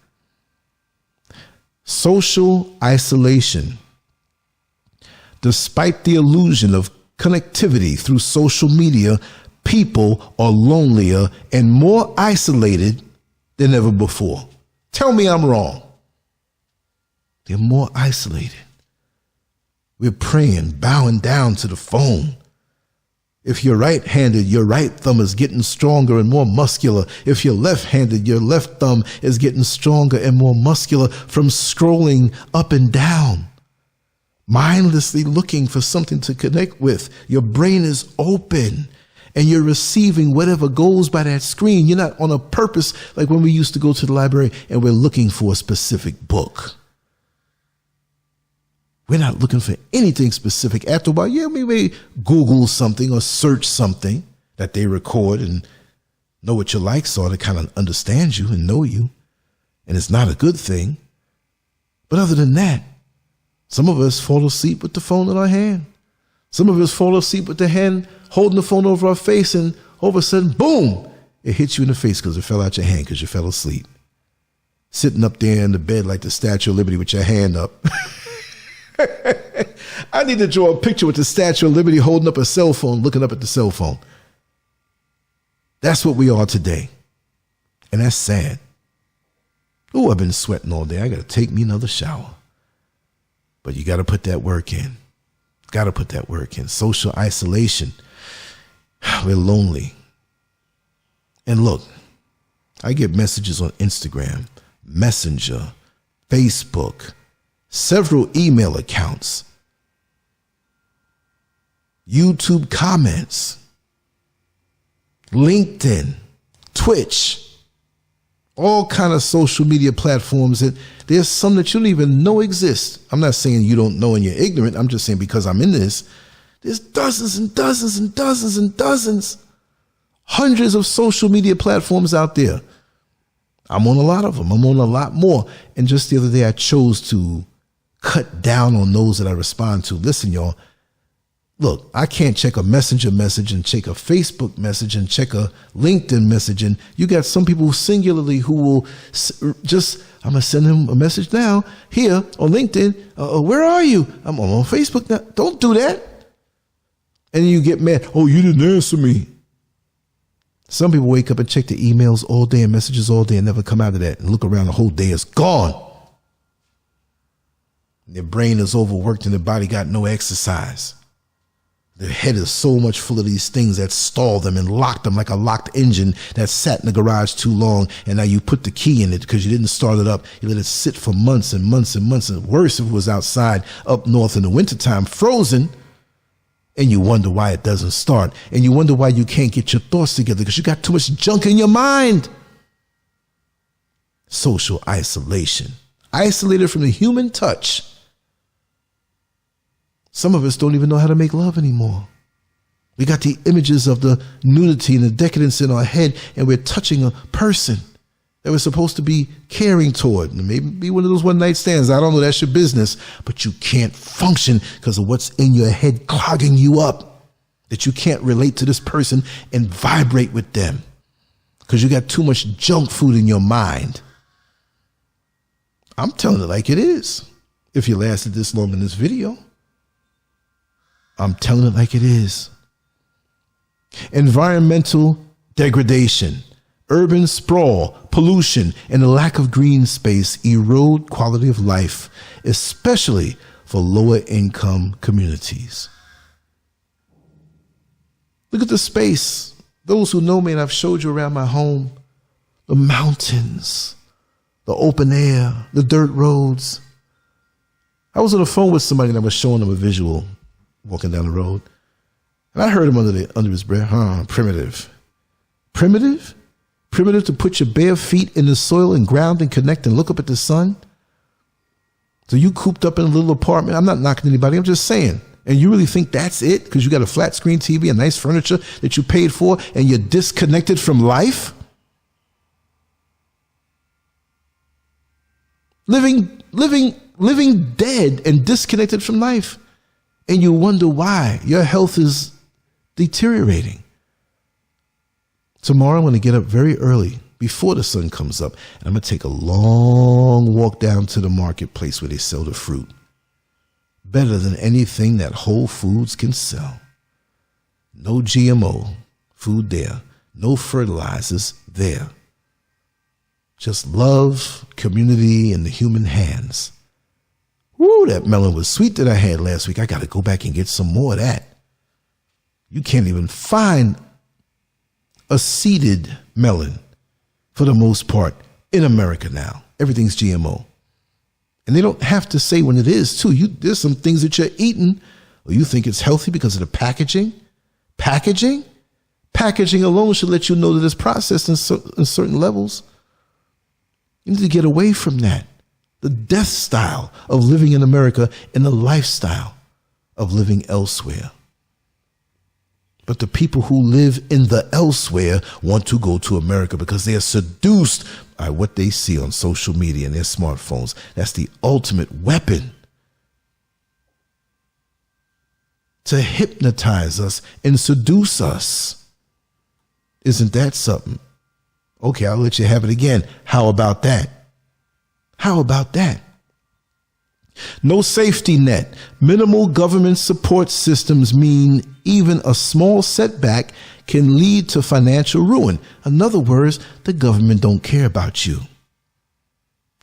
Social isolation. Despite the illusion of connectivity through social media, people are lonelier and more isolated than ever before. Tell me I'm wrong. They're more isolated. We're praying, bowing down to the phone. If you're right-handed, your right thumb is getting stronger and more muscular. If you're left-handed, your left thumb is getting stronger and more muscular from scrolling up and down, mindlessly looking for something to connect with. Your brain is open and you're receiving whatever goes by that screen. You're not on a purpose like when we used to go to the library and we're looking for a specific book. We're not looking for anything specific. After a while, yeah, we may Google something or search something that they record and know what your likes are to kind of understand you and know you. And it's not a good thing. But other than that, some of us fall asleep with the phone in our hand. Some of us fall asleep with the hand holding the phone over our face, and all of a sudden, boom, it hits you in the face because it fell out your hand because you fell asleep. Sitting up there in the bed like the Statue of Liberty with your hand up. I need to draw a picture with the Statue of Liberty holding up a cell phone, looking up at the cell phone. That's what we are today. And that's sad. Oh, I've been sweating all day. I got to take me another shower. But you got to put that work in. Got to put that work in. Social isolation. We're lonely. And look, I get messages on Instagram, Messenger, Facebook, several email accounts, YouTube comments, LinkedIn, Twitch, all kind of social media platforms that there's some that you don't even know exist. I'm not saying you don't know and you're ignorant. I'm just saying because I'm in this, there's dozens and dozens and dozens and dozens, hundreds of social media platforms out there. I'm on a lot of them. I'm on a lot more. And just the other day, I chose to cut down on those that I respond to. Listen, y'all, look, I can't check a Messenger message and check a Facebook message and check a LinkedIn message. And you got some people singularly who will just, I'm going to send him a message now here on LinkedIn. Where are you? I'm on Facebook now. Don't do that. And you get mad. Oh, you didn't answer me. Some people wake up and check the emails all day and messages all day and never come out of that and look around the whole day. It's gone. Their brain is overworked and their body got no exercise. Their head is so much full of these things that stall them and lock them like a locked engine that sat in the garage too long. And now you put the key in it because you didn't start it up. You let it sit for months and months and months. And worse if it was outside up north in the wintertime, frozen. And you wonder why it doesn't start. And you wonder why you can't get your thoughts together because you got too much junk in your mind. Social isolation. Isolated from the human touch. Some of us don't even know how to make love anymore. We got the images of the nudity and the decadence in our head, and we're touching a person that we're supposed to be caring toward. And maybe one of those one-night stands. I don't know. That's your business. But you can't function because of what's in your head clogging you up, that you can't relate to this person and vibrate with them because you got too much junk food in your mind. I'm telling it like it is. if you lasted this long in this video. I'm telling it like it is. Environmental degradation, urban sprawl, pollution, and the lack of green space erode quality of life, especially for lower income communities. Look at the space. Those who know me, and I've showed you around my home, the mountains, the open air, the dirt roads. I was on the phone with somebody and I was showing them a visual walking down the road. And I heard him under his breath, primitive. Primitive? Primitive to put your bare feet in the soil and ground and connect and look up at the sun? So you cooped up in a little apartment. I'm not knocking anybody. I'm just saying. And you really think that's it? Because you got a flat screen TV and nice furniture that you paid for and you're disconnected from life? Living dead and disconnected from life. And you wonder why your health is deteriorating. Tomorrow I'm going to get up very early before the sun comes up. And I'm going to take a long walk down to the marketplace where they sell the fruit. Better than anything that Whole Foods can sell. No GMO food there. No fertilizers there. Just love, community, and the human hands. Woo, that melon was sweet that I had last week. I got to go back and get some more of that. You can't even find a seeded melon for the most part in America now. Everything's GMO. And they don't have to say when it is, too. There's some things that you're eating, or you think it's healthy because of the packaging. Packaging? Packaging alone should let you know that it's processed in certain levels. You need to get away from that. The death style of living in America and the lifestyle of living elsewhere. But the people who live in the elsewhere want to go to America because they are seduced by what they see on social media and their smartphones. That's the ultimate weapon to hypnotize us and seduce us. Isn't that something? Okay, I'll let you have it again. How about that? How about that? No safety net. Minimal government support systems mean even a small setback can lead to financial ruin. In other words, the government don't care about you.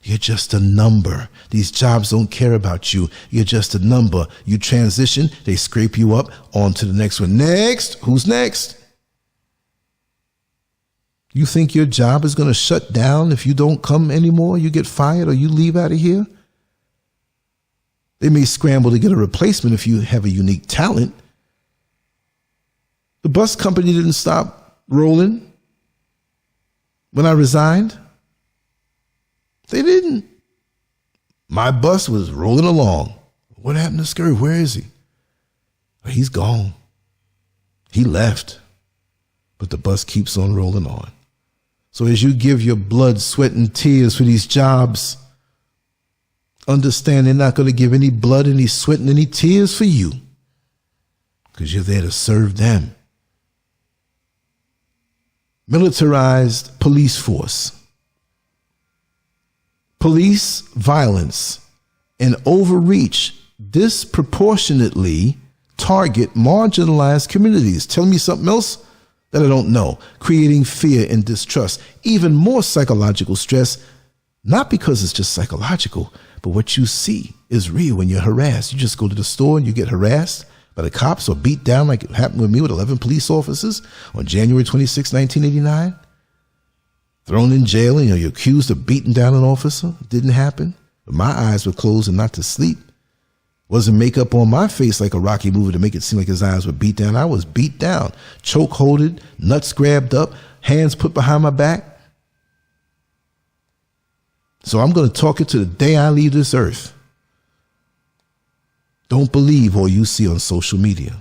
You're just a number. These jobs don't care about you. You're just a number. You transition, they scrape you up, on to the next one. Next. Who's next? You think your job is going to shut down if you don't come anymore? You get fired or you leave out of here? They may scramble to get a replacement if you have a unique talent. The bus company didn't stop rolling when I resigned. They didn't. My bus was rolling along. What happened to SCURV? Where is he? He's gone. He left. But the bus keeps on rolling on. So as you give your blood, sweat, and tears for these jobs, understand they're not going to give any blood, any sweat, and any tears for you because you're there to serve them. Militarized police force. Police violence and overreach disproportionately target marginalized communities. Tell me something else that I don't know. Creating fear and distrust, even more psychological stress, not because it's just psychological, but what you see is real when you're harassed. You just go to the store and you get harassed by the cops or beat down like it happened with me with 11 police officers on January 26, 1989. Thrown in jail and you're accused of beating down an officer. It didn't happen. But my eyes were closed and not to sleep. Wasn't makeup on my face like a Rocky movie to make it seem like his eyes were beat down. I was beat down, choke holded, nuts grabbed up, hands put behind my back. So I'm going to talk it to the day I leave this earth. Don't believe all you see on social media.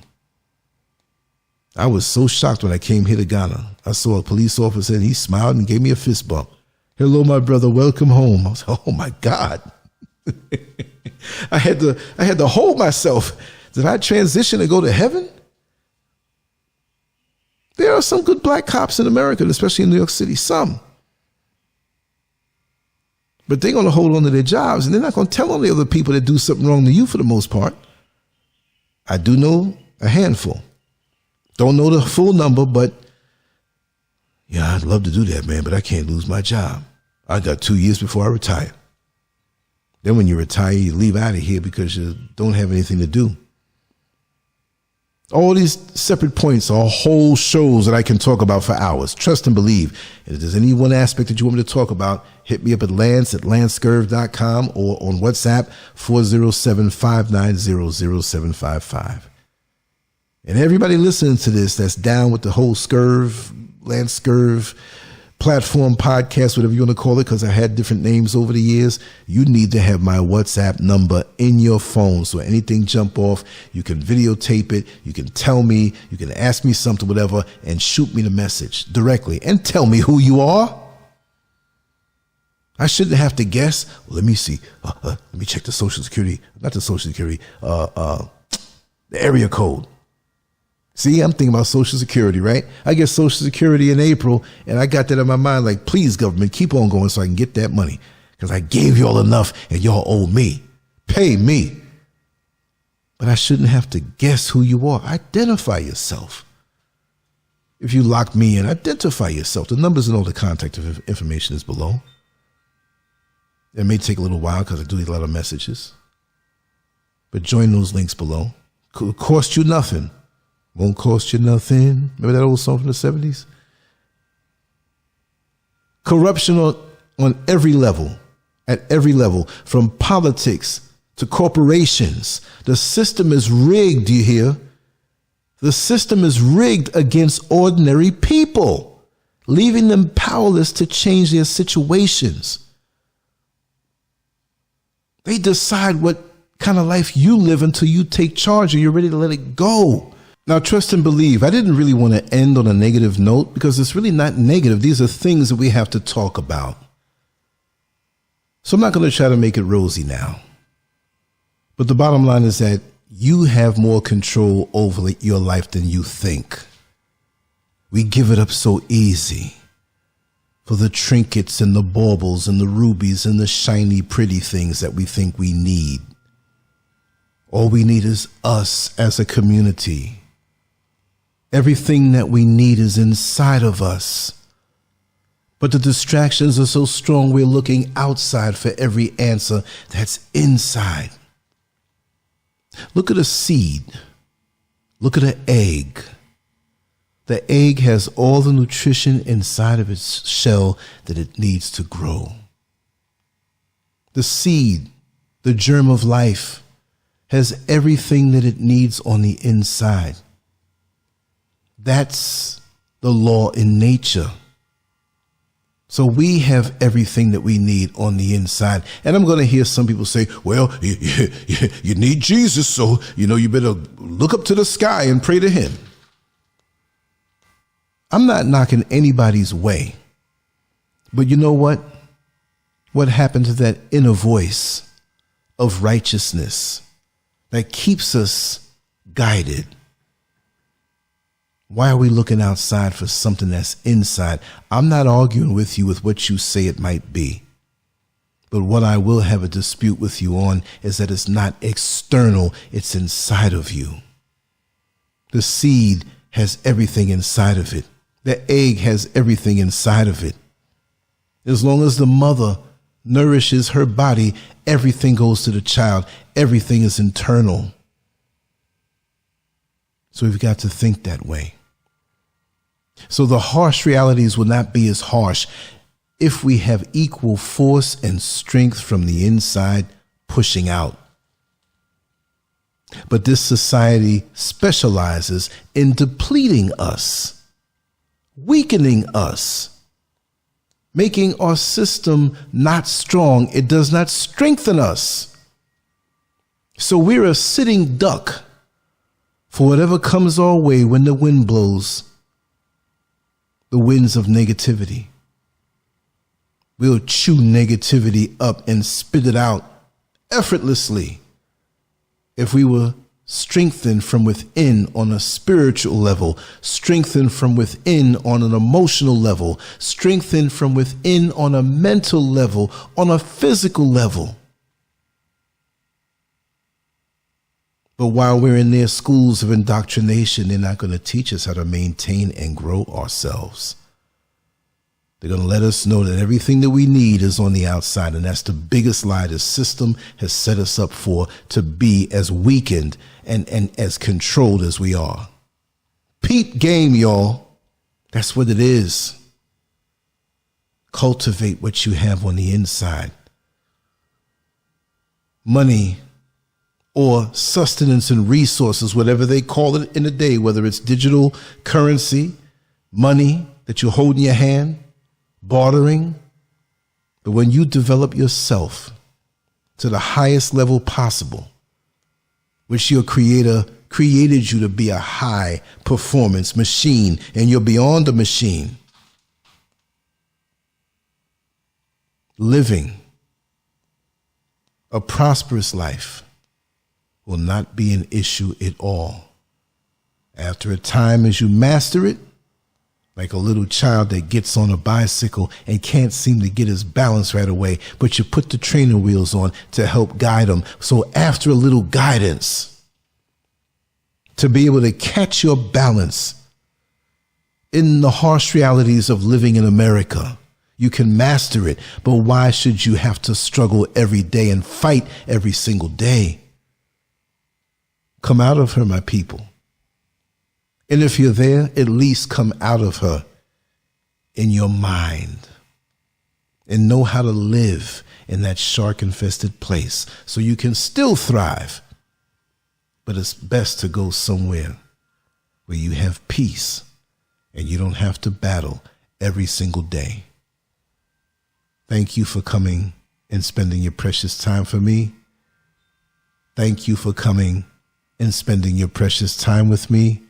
I was so shocked when I came here to Ghana. I saw a police officer and he smiled and gave me a fist bump. Hello, my brother. Welcome home. I was like, oh my God. I had to hold myself. Did I transition and go to heaven? There are some good black cops in America, especially in New York City. Some. But they're going to hold on to their jobs, and they're not going to tell on the other people that do something wrong to you for the most part. I do know a handful. Don't know the full number, but yeah, I'd love to do that, man, but I can't lose my job. I got 2 years before I retire. Then when you retire, you leave out of here because you don't have anything to do. All these separate points are whole shows that I can talk about for hours. Trust and believe. And if there's any one aspect that you want me to talk about, hit me up at Lancescurv.com or on WhatsApp 407-590-0755. And everybody listening to this that's down with the whole SCURV, Lancescurv platform, podcast, whatever you want to call it, because I had different names over the years, you need to have my WhatsApp number in your phone. So anything jump off, you can videotape it, you can tell me, you can ask me something, whatever, and shoot me the message directly and tell me who you are. I shouldn't have to guess. Well, let me see. Let me check the Social Security, not the Social Security, the area code. See, I'm thinking about Social Security, right? I get Social Security in April, and I got that in my mind like, please, government, keep on going so I can get that money because I gave y'all enough and y'all owe me. Pay me. But I shouldn't have to guess who you are. Identify yourself. If you lock me in, identify yourself. The numbers and all the contact information is below. It may take a little while because I do get a lot of messages. But join those links below. Could cost you nothing. Won't cost you nothing. Remember that old song from the 70s? Corruption on every level, at every level, from politics to corporations. The system is rigged, you hear? The system is rigged against ordinary people, leaving them powerless to change their situations. They decide what kind of life you live until you take charge and you're ready to let it go. Now, trust and believe. I didn't really want to end on a negative note because it's really not negative. These are things that we have to talk about. So I'm not going to try to make it rosy now. But the bottom line is that you have more control over your life than you think. We give it up so easy for the trinkets and the baubles and the rubies and the shiny, pretty things that we think we need. All we need is us as a community. Everything that we need is inside of us. But the distractions are so strong, we're looking outside for every answer that's inside. Look at a seed. Look at an egg. The egg has all the nutrition inside of its shell that it needs to grow. The seed, the germ of life, has everything that it needs on the inside. That's the law in nature. So we have everything that we need on the inside. And I'm going to hear some people say, well, you need Jesus, so, you better look up to the sky and pray to him. I'm not knocking anybody's way. But you know what? What happened to that inner voice of righteousness that keeps us guided? Why are we looking outside for something that's inside? I'm not arguing with you with what you say it might be. But what I will have a dispute with you on is that it's not external, it's inside of you. The seed has everything inside of it. The egg has everything inside of it. As long as the mother nourishes her body, everything goes to the child. Everything is internal. So we've got to think that way. So the harsh realities will not be as harsh if we have equal force and strength from the inside pushing out. But this society specializes in depleting us, weakening us, making our system not strong. It does not strengthen us. So we're a sitting duck for whatever comes our way when the wind blows, the winds of negativity. We'll chew negativity up and spit it out effortlessly if we were strengthen from within on a spiritual level, strengthen from within on an emotional level, strengthen from within on a mental level, on a physical level. But while we're in their schools of indoctrination, they're not going to teach us how to maintain and grow ourselves. They're going to let us know that everything that we need is on the outside, and that's the biggest lie the system has set us up for, to be as weakened and as controlled as we are. Peep game, y'all. That's what it is. Cultivate what you have on the inside. Money or sustenance and resources, whatever they call it in the day, whether it's digital currency, money that you hold in your hand, bartering. But when you develop yourself to the highest level possible, which your creator created you to be, a high performance machine, and you're beyond a machine, living a prosperous life will not be an issue at all. After a time, as you master it, like a little child that gets on a bicycle and can't seem to get his balance right away, but you put the trainer wheels on to help guide him. So after a little guidance, to be able to catch your balance in the harsh realities of living in America, you can master it. But why should you have to struggle every day and fight every single day? Come out of her, my people. And if you're there, at least come out of her in your mind and know how to live in that shark-infested place so you can still thrive. But it's best to go somewhere where you have peace and you don't have to battle every single day. Thank you for coming and spending your precious time for me. Thank you for coming and spending your precious time with me.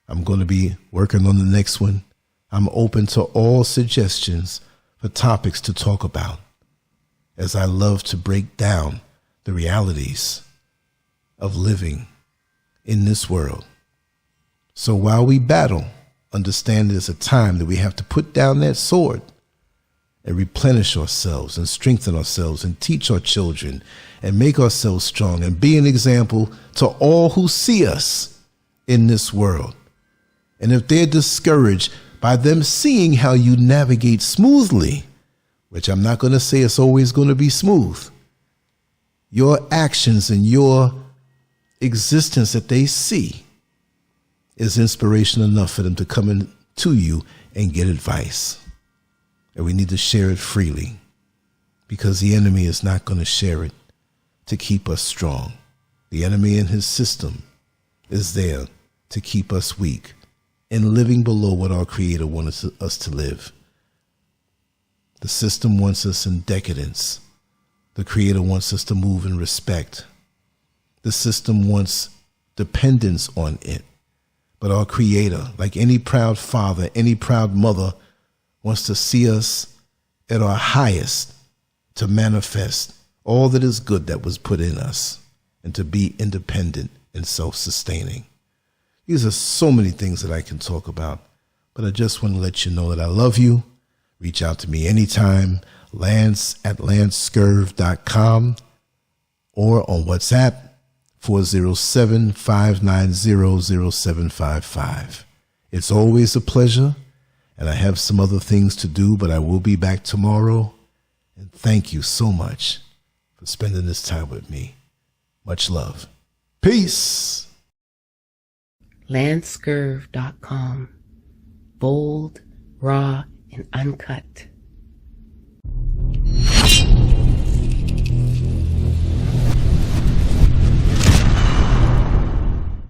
I'm going to be working on the next one. I'm open to all suggestions for topics to talk about, as I love to break down the realities of living in this world. So while we battle, understand there's a time that we have to put down that sword and replenish ourselves and strengthen ourselves and teach our children and make ourselves strong and be an example to all who see us in this world. And if they're discouraged by them seeing how you navigate smoothly, which I'm not going to say it's always going to be smooth, your actions and your existence that they see is inspiration enough for them to come in to you and get advice. And we need to share it freely, because the enemy is not going to share it to keep us strong. The enemy and his system is there to keep us weak and living below what our Creator wants us to live. The system wants us in decadence. The Creator wants us to move in respect. The system wants dependence on it. But our Creator, like any proud father, any proud mother, wants to see us at our highest, to manifest all that is good that was put in us, and to be independent and self-sustaining. These are so many things that I can talk about, but I just want to let you know that I love you. Reach out to me anytime, Lance@Lancescurv.com, or on WhatsApp, 407-590-0755. It's always a pleasure, and I have some other things to do, but I will be back tomorrow. And thank you so much for spending this time with me. Much love. Peace. Lancescurv.com. Bold, raw, and uncut.